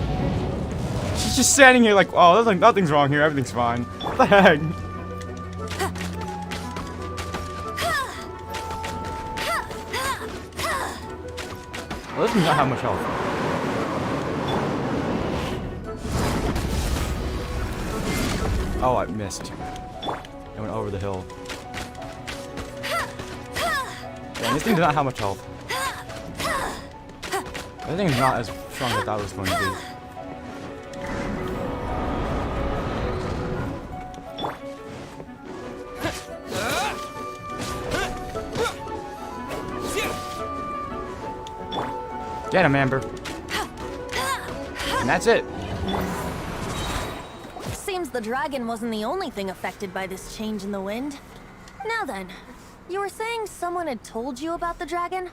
She's just standing here like, oh, nothing's wrong here, everything's fine. What the heck? Well, this does not have much health. Oh, I missed. I went over the hill. Yeah, this thing does not have much health. This thing is not as strong as I thought it was going to be. Get him, Amber. And that's it. Seems the dragon wasn't the only thing affected by this change in the wind. Now then, you were saying someone had told you about the dragon?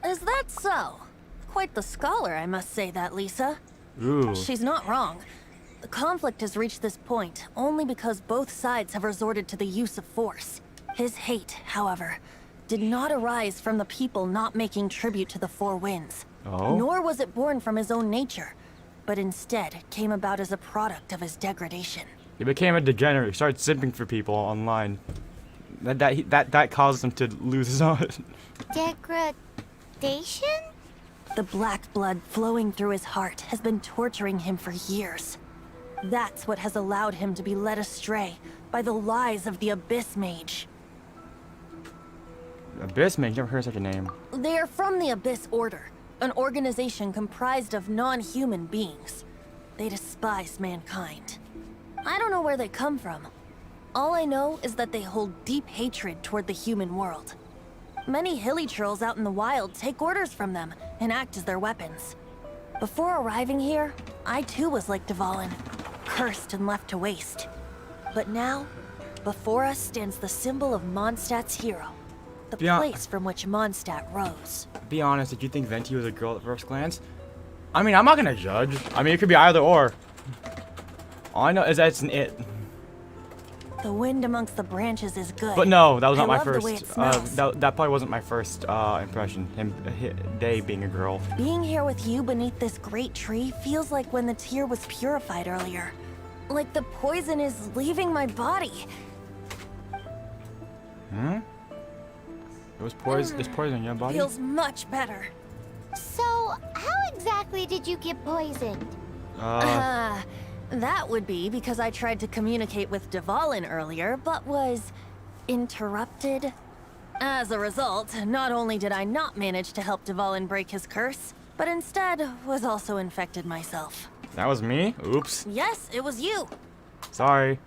Is that so? Quite the scholar, I must say that, Lisa. Ooh. She's not wrong. The conflict has reached this point only because both sides have resorted to the use of force. His hate, however, did not arise from the people not making tribute to the Four Winds. Oh? Nor was it born from his own nature, but instead came about as a product of his degradation. He became a degenerate. He started simping for people online. That caused him to lose his own. Degradation? The black blood flowing through his heart has been torturing him for years. That's what has allowed him to be led astray by the lies of the Abyss Mage. Abyss Mage? Never heard such a name. They are from the Abyss Order, an organization comprised of non-human beings. They despise mankind. I don't know where they come from. All I know is that they hold deep hatred toward the human world. Many hilly trolls out in the wild take orders from them and act as their weapons. Before arriving here, I too was like Dvalin, cursed and left to waste. But now, before us stands the symbol of Mondstadt's hero, the place from which Mondstadt rose. Be honest, did you think Venti was a girl at first glance? I mean, I'm not gonna judge. I mean, it could be either or. All I know is that it's an it. The wind amongst the branches is good. But no, that was not I my love the first. way it smells. That probably wasn't my first impression. Day being a girl. Being here with you beneath this great tree feels like when the tear was purified earlier. Like the poison is leaving my body. Hmm? There's poison in your body? Feels much better. So, how exactly did you get poisoned? That would be because I tried to communicate with Dvalin earlier, but was interrupted. As a result, not only did I not manage to help Dvalin break his curse, but instead was also infected myself. That was me? Oops. Yes, it was you. Sorry.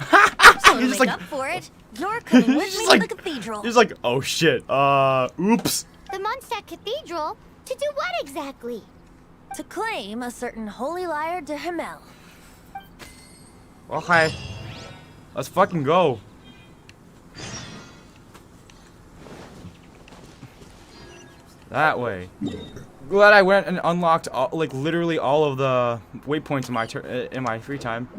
So to You're make just up for it, you're coming with me to the cathedral. He's like, oh shit, oops. The Mondstadt Cathedral? To do what exactly? To claim a certain holy liar de Himmel. Okay. Let's fucking go. That way. Glad I went and unlocked like literally all of the waypoints in my free time.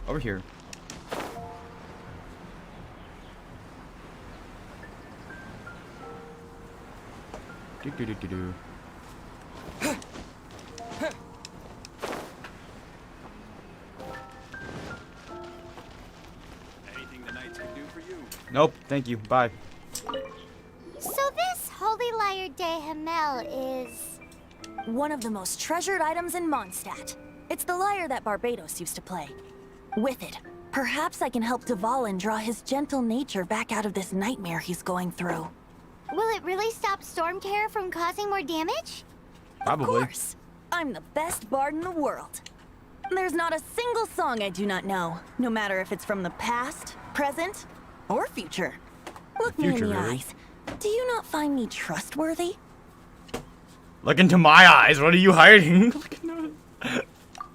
Over here. Do. Anything the knights can do for you? Nope, thank you. Bye. So this Holy Lyre de Himmel is... One of the most treasured items in Mondstadt. It's the lyre that Barbados used to play. With it, perhaps I can help Dvalin draw his gentle nature back out of this nightmare he's going through. Will it really stop Storm Terror from causing more damage? Probably. Of course. I'm the best bard in the world. There's not a single song I do not know, no matter if it's from the past, present, or future. Look me in Future, the really? eyes. Do you not find me trustworthy? Look into my eyes. What are you hiding?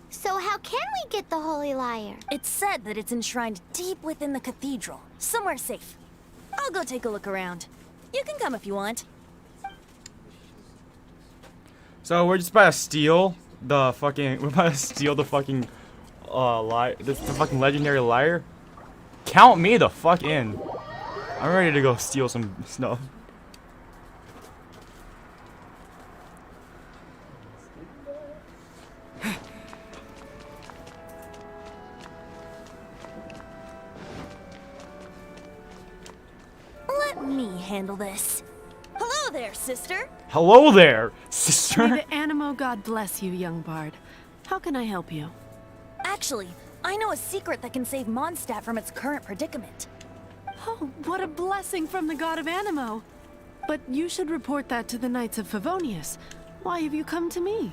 So how can we get the Holy Lyre? It's said that it's enshrined deep within the cathedral, somewhere safe. I'll go take a look around. You can come if you want. So we're just about to steal the fucking. We're about to steal the fucking, the fucking legendary lyre. Count me the fuck in. I'm ready to go steal some stuff. Let me handle this. Hello there, sister. Hello there, May sister. the Animo God bless you, young bard. How can I help you? Actually, I know a secret that can save Mondstadt from its current predicament. Oh, what a blessing from the god of Animo. But you should report that to the Knights of Favonius. Why have you come to me?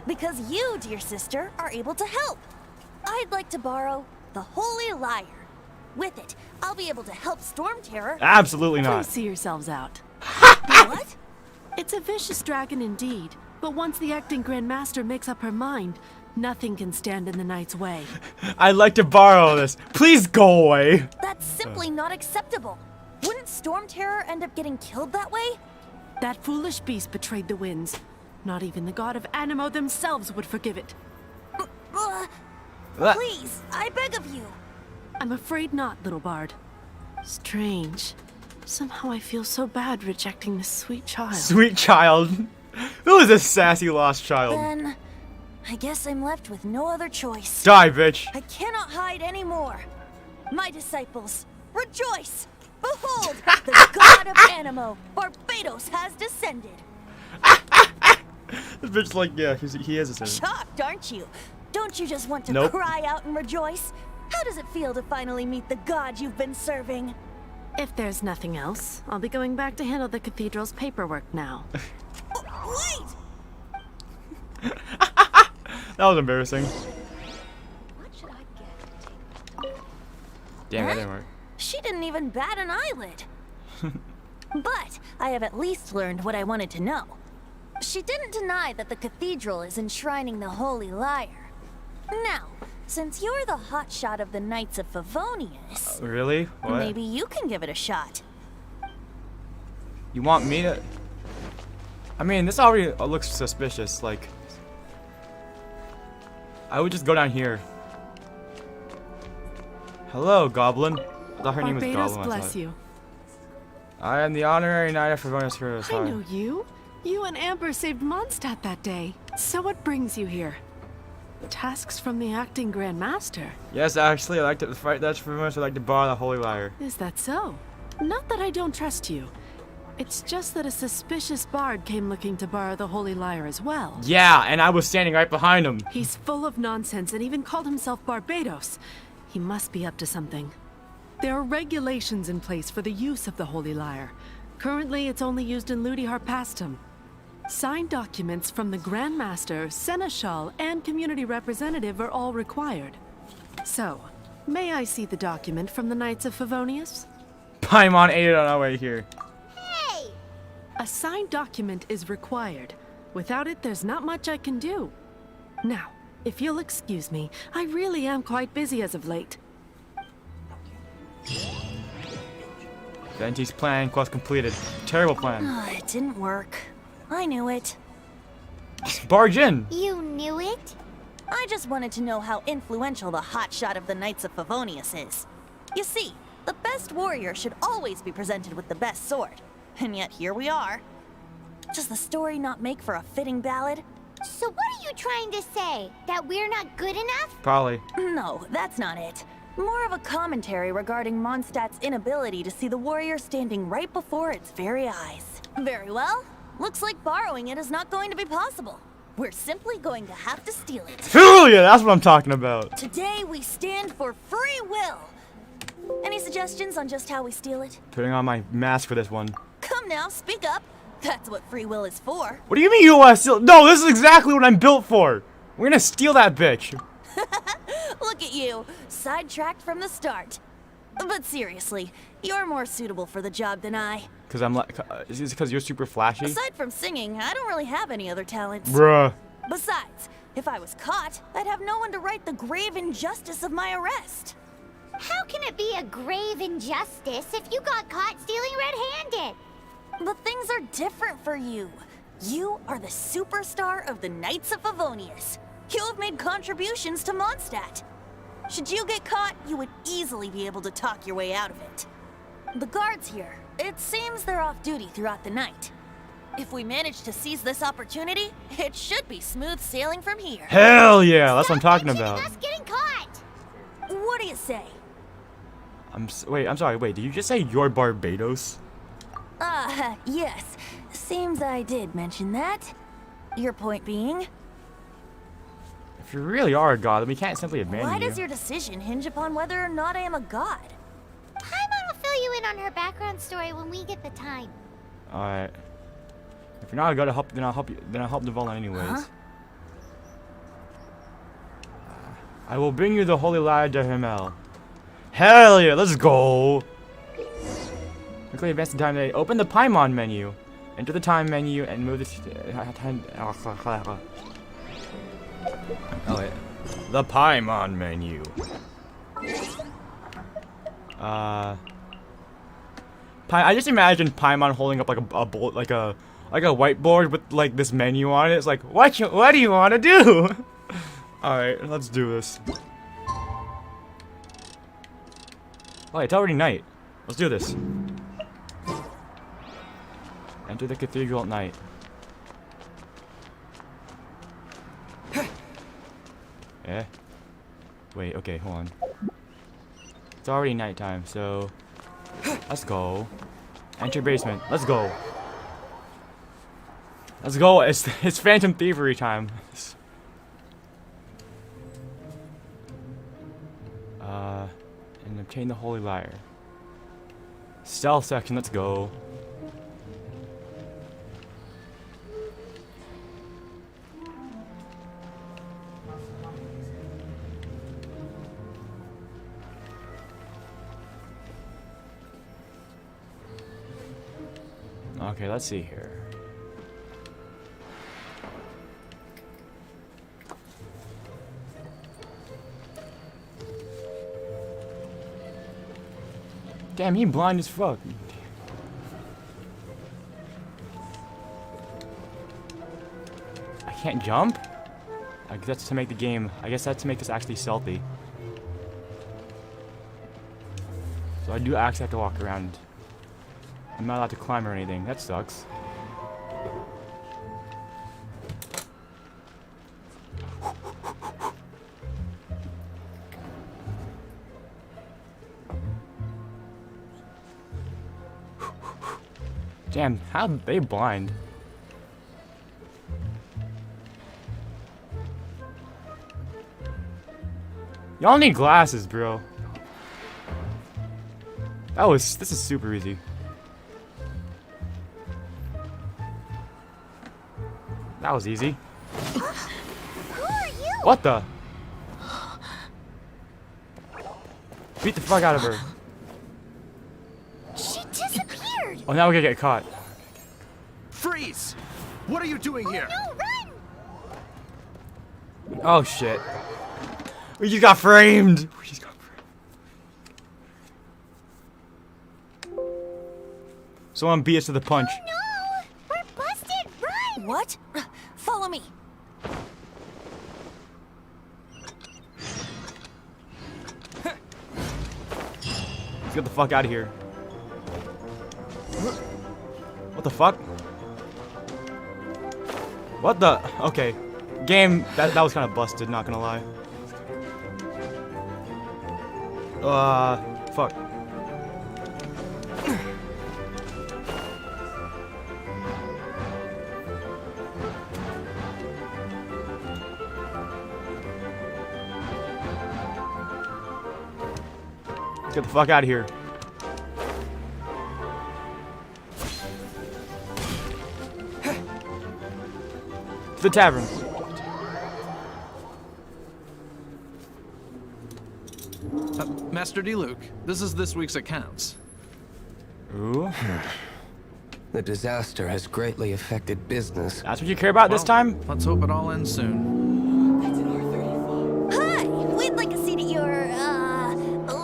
Because you, dear sister, are able to help. I'd like to borrow the Holy Lyre. With it, I'll be able to help Storm Terror. Absolutely Please not. see yourselves out. What? It's a vicious dragon indeed, but once the acting Grand Master makes up her mind, nothing can stand in the Knight's way. I'd like to borrow this. Please go away. That's simply not acceptable. Wouldn't Storm Terror end up getting killed that way? That foolish beast betrayed the winds. Not even the god of Animo themselves would forgive it. Please, I beg of you. I'm afraid not, little bard. Strange. Somehow I feel so bad rejecting this sweet child. Sweet child. Who is this sassy lost child? Then, I guess I'm left with no other choice. Die, bitch. I cannot hide anymore. My disciples, rejoice! Behold, the god of Animo, Barbados, has descended. This bitch like, yeah, he is a sinner. Shocked, aren't you? Don't you just want to Nope. cry out and rejoice? How does it feel to finally meet the god you've been serving? If there's nothing else, I'll be going back to handle the cathedral's paperwork now. Wait! That was embarrassing. What should I get? Damn, that didn't work. She didn't even bat an eyelid. But I have at least learned what I wanted to know. She didn't deny that the cathedral is enshrining the Holy Lyre. Now, since you're the hotshot of the Knights of Favonius, Really? What? maybe you can give it a shot. You want me to? I mean, this already looks suspicious. Like, I would just go down here. Hello, Goblin. I thought her name was Barbados Goblin. bless you. I am the honorary knight of Favonius Heroes. I know you. You and Amber saved Mondstadt that day. So what brings you here? Tasks from the acting Grand Master. Yes, actually, I like to fight. That's Favonius. I like to borrow the Holy Lyre. Is that so? Not that I don't trust you. It's just that a suspicious bard came looking to borrow the Holy Lyre as well. Yeah, and I was standing right behind him. He's full of nonsense and even called himself Barbados. He must be up to something. There are regulations in place for the use of the Holy Lyre. Currently, it's only used in Ludi Harpastum. Signed documents from the Grand Master, Seneschal, and Community Representative are all required. So, may I see the document from the Knights of Favonius? Paimon ate it on our way here. Hey! A signed document is required. Without it, there's not much I can do. Now, if you'll excuse me, I really am quite busy as of late. Venti's plan quest completed. Terrible plan. It didn't work. I knew it. Just barge in. You knew it? I just wanted to know how influential the hotshot of the Knights of Favonius is. You see, the best warrior should always be presented with the best sword. And yet here we are. Does the story not make for a fitting ballad? So what are you trying to say? That we're not good enough? Probably. No, that's not it. More of a commentary regarding Mondstadt's inability to see the warrior standing right before its very eyes. Very well. Looks like borrowing it is not going to be possible. We're simply going to have to steal it. Hell yeah, that's what I'm talking about. Today we stand for free will. Any suggestions on just how we steal it? Putting on my mask for this one. Come now, speak up. That's what free will is for. What do you mean you want to steal? No, this is exactly what I'm built for. We're gonna steal that bitch. Look at you, sidetracked from the start. But seriously, you're more suitable for the job than I. Cause I'm like, is it because you're super flashy? Aside from singing, I don't really have any other talents. Bruh. Besides, if I was caught, I'd have no one to right the grave injustice of my arrest. How can it be a grave injustice if you got caught stealing red-handed? But things are different for you. You are the superstar of the Knights of Favonius. You have made contributions to Mondstadt. Should you get caught, you would easily be able to talk your way out of it. The guards here, it seems they're off duty throughout the night. If we manage to seize this opportunity, it should be smooth sailing from here. Hell yeah, that's what I'm talking Mentioning about. us getting caught. What do you say? I'm sorry, wait, did you just say you're Barbados? Yes. Seems I did mention that. Your point being? If you really are a god, then we can't simply abandon Why you. does your decision hinge upon whether or not I am a god? Paimon will fill you in on her background story when we get the time. Alright. If you're not a god, then I'll help you. Then I'll help Devolin anyways. Huh? I will bring you the holy ladder to Himmel. Hell yeah, let's go. Quickly advance the time today. Open the Paimon menu. Enter the time menu and move oh wait. The Paimon menu. I just imagine Paimon holding up like a whiteboard with like this menu on it. It's like, what do you want to do? All right, let's do this. Oh, it's already night. Let's do this. Enter the cathedral at night. Eh? Wait, okay, hold on. It's already nighttime, so let's go. Enter basement. Let's go. Let's go. It's Phantom Thievery time. And obtain the Holy Lyre. Stealth section. Let's go. Okay, let's see here. Damn, he blind as fuck. I can't jump? I guess that's to make the game. I guess that's to make this actually stealthy. So I do actually have to walk around. I'm not allowed to climb or anything. That sucks. Damn, how are they blind? Y'all need glasses, bro. This is super easy. That was easy. Who are you? What the? Beat the fuck out of her. She disappeared. Oh, now we're gonna get caught. Freeze! What are you doing here? No, run! Oh shit. We just got framed. We just got framed. Someone beat us to the punch. No, we're busted. Run! What? Follow me. Let's get the fuck out of here. What the fuck? What the? Okay. Game, that was kind of busted, not gonna lie. Fuck. Get the fuck out of here. To the tavern. Master D. this is this week's accounts. Ooh. The disaster has greatly affected business. That's what you care about this time? Let's hope it all ends soon. Hi! We'd like a seat at your,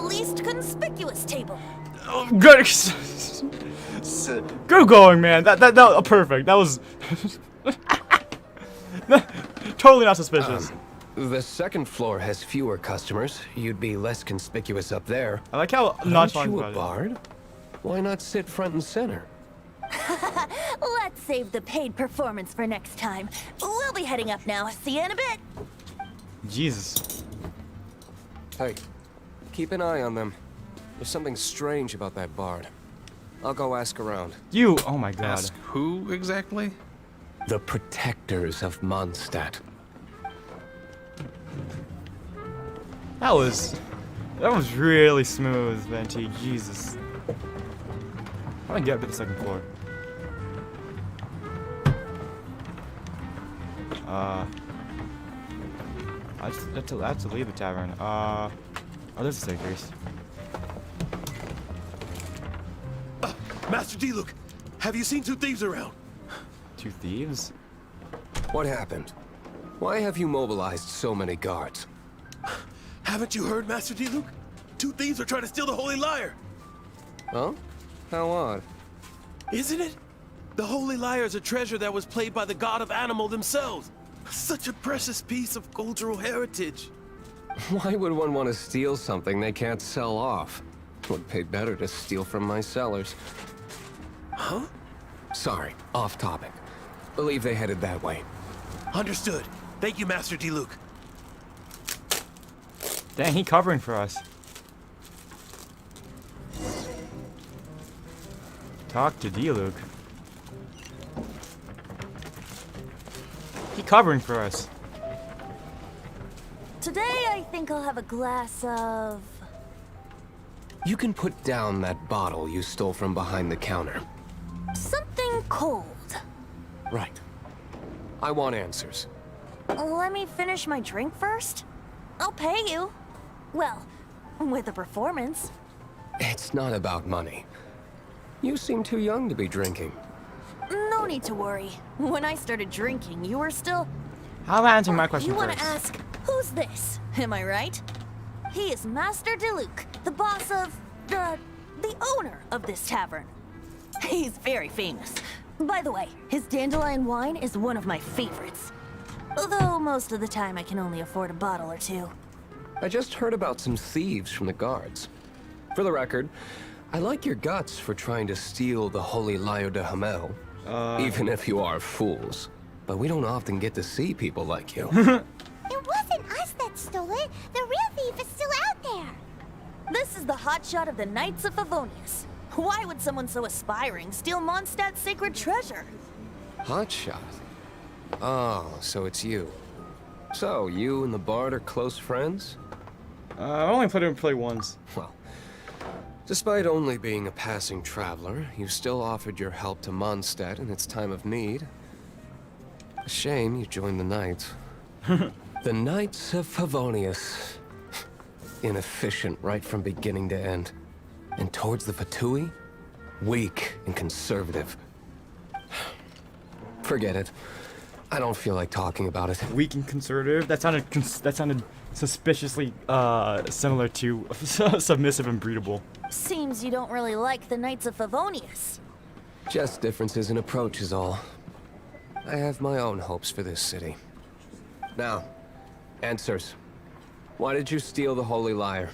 least conspicuous table. Oh, good. Good going, man. That perfect. That was totally not suspicious. The second floor has fewer customers. You'd be less conspicuous up there. I like how Aren't nonchalant you about a it. bard? Why not sit front and center? Let's save the paid performance for next time. We'll be heading up now. See you in a bit. Jesus. Hey, keep an eye on them. There's something strange about that bard. I'll go ask around. You. Oh my god. Ask who exactly? The protectors of Mondstadt. That was really smooth, Venti. Jesus. I'm gonna get up to the second floor. I have to leave the tavern. Oh, there's a staircase. Master D, have you seen two thieves around? Two thieves? What happened? Why have you mobilized so many guards? Haven't you heard, Master D, Two thieves are trying to steal the Holy Lyre. Huh? How odd. Isn't it? The Holy Lyre is a treasure that was played by the god of animal themselves. Such a precious piece of cultural heritage. Why would one want to steal something they can't sell off? Would pay better to steal from my sellers. Huh? Sorry, off topic. Believe they headed that way. Understood. Thank you, Master D. Dang, he covering for us. Talk to D-Luke. He covering for us. Today, I think I'll have a glass of... You can put down that bottle you stole from behind the counter. something cold. Right. I want answers. Let me finish my drink first. I'll pay you. Well, with a performance. It's not about money. You seem too young to be drinking. No need to worry. When I started drinking, you were still... I'll answer my question You want first. to ask, who's this? Am I right? He is Master Diluc, the boss of... the owner of this tavern. He's very famous. By the way, his dandelion wine is one of my favorites. Although most of the time I can only afford a bottle or two. I just heard about some thieves from the guards. For the record, I like your guts for trying to steal the Holy Lyre de Hamel. Even if you are fools. But we don't often get to see people like you. It wasn't us that stole it. The real thief is still out there. This is the hotshot of the Knights of Favonius. Why would someone so aspiring steal Mondstadt's sacred treasure? Hotshot? Oh, so it's you. So, you and the Bard are close friends? I only put him in play once. Well, despite only being a passing traveler, you still offered your help to Mondstadt in its time of need. A shame you joined the Knights. The Knights of Favonius. Inefficient right from beginning to end. And towards the Fatui, weak and conservative. Forget it. I don't feel like talking about it. Weak and conservative. That sounded suspiciously similar to submissive and breedable. Seems you don't really like the Knights of Favonius. Just differences in approach is all. I have my own hopes for this city. Now, answers. Why did you steal the Holy Lyre?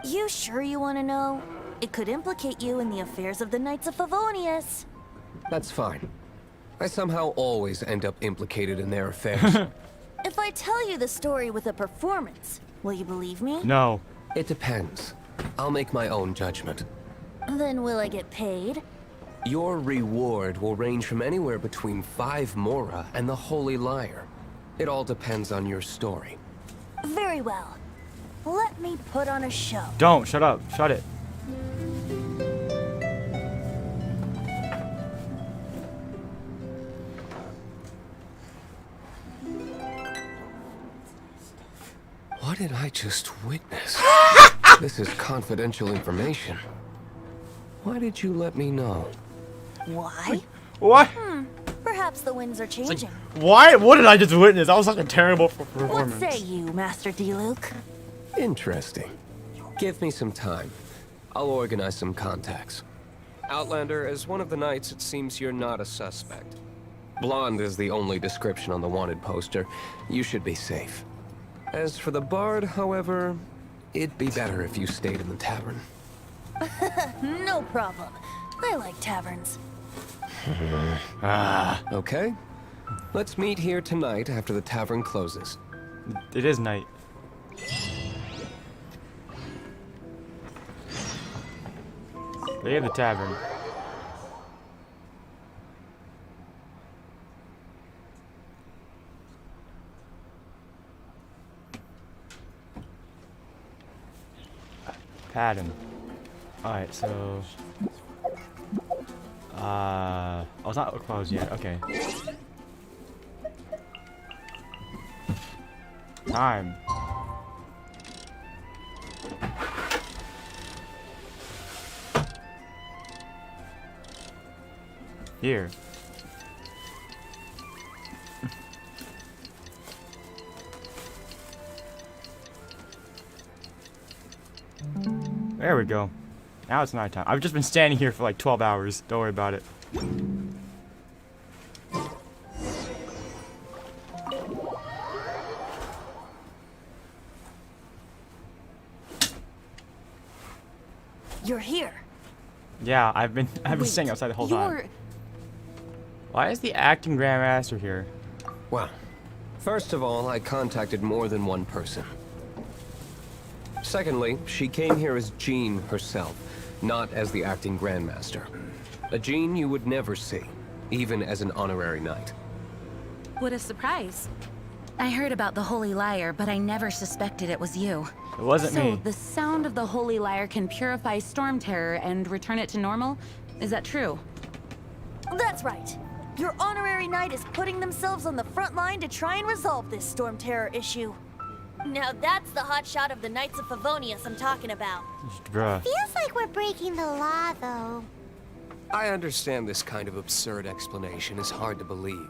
You sure you want to know? It could implicate you in the affairs of the Knights of Favonius. That's fine. I somehow always end up implicated in their affairs. If I tell you the story with a performance, will you believe me? No. It depends. I'll make my own judgment. Then will I get paid? Your reward will range from anywhere between 5 Mora and the Holy Liar. It all depends on your story. Very well. Let me put on a show. Don't. Shut up. Shut it. What did I just witness? This is confidential information. Why did you let me know? Why? What? Perhaps the winds are changing. Why? What did I just witness? That was such a terrible What performance. say you, Master D-Luke? Interesting. Give me some time. I'll organize some contacts. Outlander, as one of the knights, it seems you're not a suspect. Blonde is the only description on the wanted poster. You should be safe. As for the bard, however, it'd be better if you stayed in the tavern. No problem. I like taverns. Okay. Let's meet here tonight after the tavern closes. It is night. They have the tavern. Pattern. Alright, so... oh, it's not closed yet. Okay. Time. Here. There we go. Now it's nighttime. I've just been standing here for like 12 hours. Don't worry about it. You're here. Yeah, I've been staying outside the whole time. Why is the acting Grandmaster here? Well, first of all, I contacted more than one person. Secondly, she came here as Jean herself, not as the acting Grandmaster. A Jean you would never see, even as an honorary knight. What a surprise. I heard about the Holy Liar, but I never suspected it was you. It wasn't So, me. the sound of the Holy Liar can purify Storm Terror and return it to normal? Is that true? That's right. Your honorary knight is putting themselves on the front line to try and resolve this Storm Terror issue. Now that's the hot shot of the Knights of Favonius I'm talking about. Bruh. Feels like we're breaking the law, though. I understand this kind of absurd explanation is hard to believe.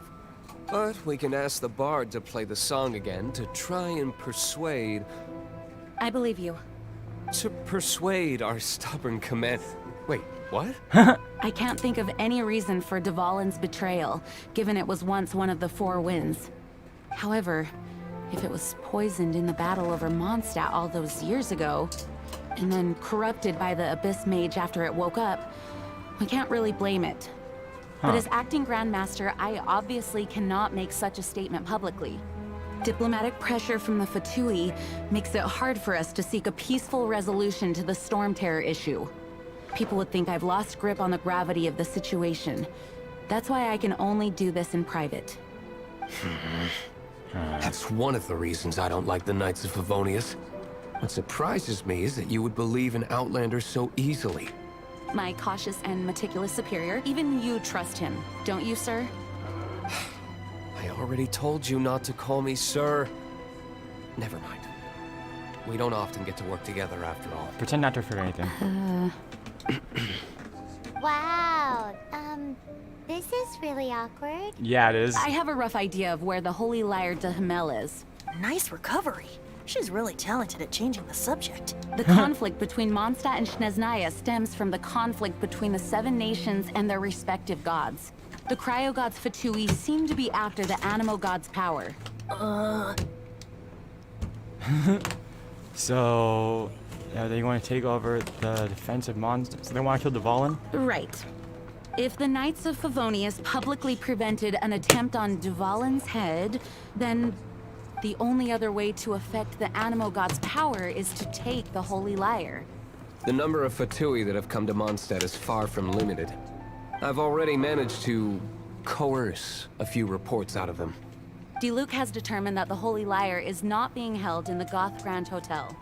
But we can ask the bard to play the song again to try and persuade... I believe you. To persuade our stubborn command... Wait, what? I can't think of any reason for Dvalin's betrayal, given it was once one of the Four Winds. However, if it was poisoned in the battle over Mondstadt all those years ago, and then corrupted by the Abyss Mage after it woke up, we can't really blame it. But as acting Grandmaster, I obviously cannot make such a statement publicly. Diplomatic pressure from the Fatui makes it hard for us to seek a peaceful resolution to the Storm Terror issue. People would think I've lost grip on the gravity of the situation. That's why I can only do this in private. That's one of the reasons I don't like the Knights of Favonius. What surprises me is that you would believe an Outlander so easily. My cautious and meticulous superior, even you trust him, don't you, sir? I already told you not to call me sir. Never mind. We don't often get to work together after all. Pretend not to forget anything. Wow. This is really awkward. Yeah, it is. I have a rough idea of where the Holy Liar de Himmel is. Nice recovery. She's really talented at changing the subject. The conflict between Mondstadt and Snezhnaya stems from the conflict between the Seven Nations and their respective gods. The Cryo Gods Fatui seem to be after the Animo God's power. So, they want to take over the defense of Mondstadt. So they want to kill Dvalin? Right. If the Knights of Favonius publicly prevented an attempt on Duvalin's head, then the only other way to affect the Animo God's power is to take the Holy Lyre. The number of Fatui that have come to Mondstadt is far from limited. I've already managed to coerce a few reports out of them. Diluc has determined that the Holy Lyre is not being held in the Goth Grand Hotel.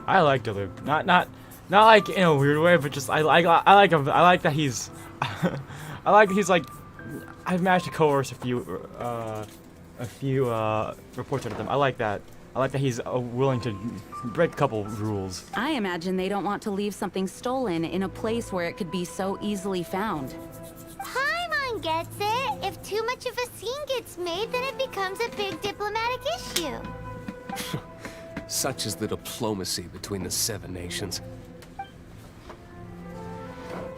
I like Diluc. Not like in a weird way, but just I like him. I like that he's I like that he's like I've managed to coerce a few reports out of them. I like that. I like that he's willing to break a couple rules. I imagine they don't want to leave something stolen in a place where it could be so easily found. Paimon gets it. If too much of a scene gets made, then it becomes a big diplomatic issue. Such is the diplomacy between the 7 nations.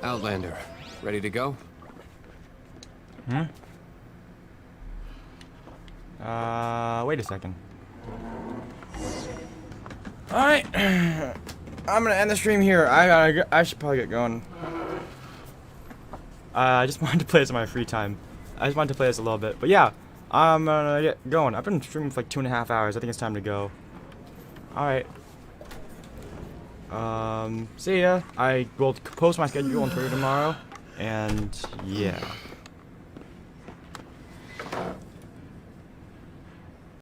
Outlander, ready to go? Wait a second. Alright. I'm gonna end the stream here. I should probably get going. I just wanted to play this in my free time. I just wanted to play this a little bit. But yeah, I'm gonna get going. I've been streaming for like 2.5 hours. I think it's time to go. Alright. See ya. I will post my schedule on Twitter tomorrow. And yeah.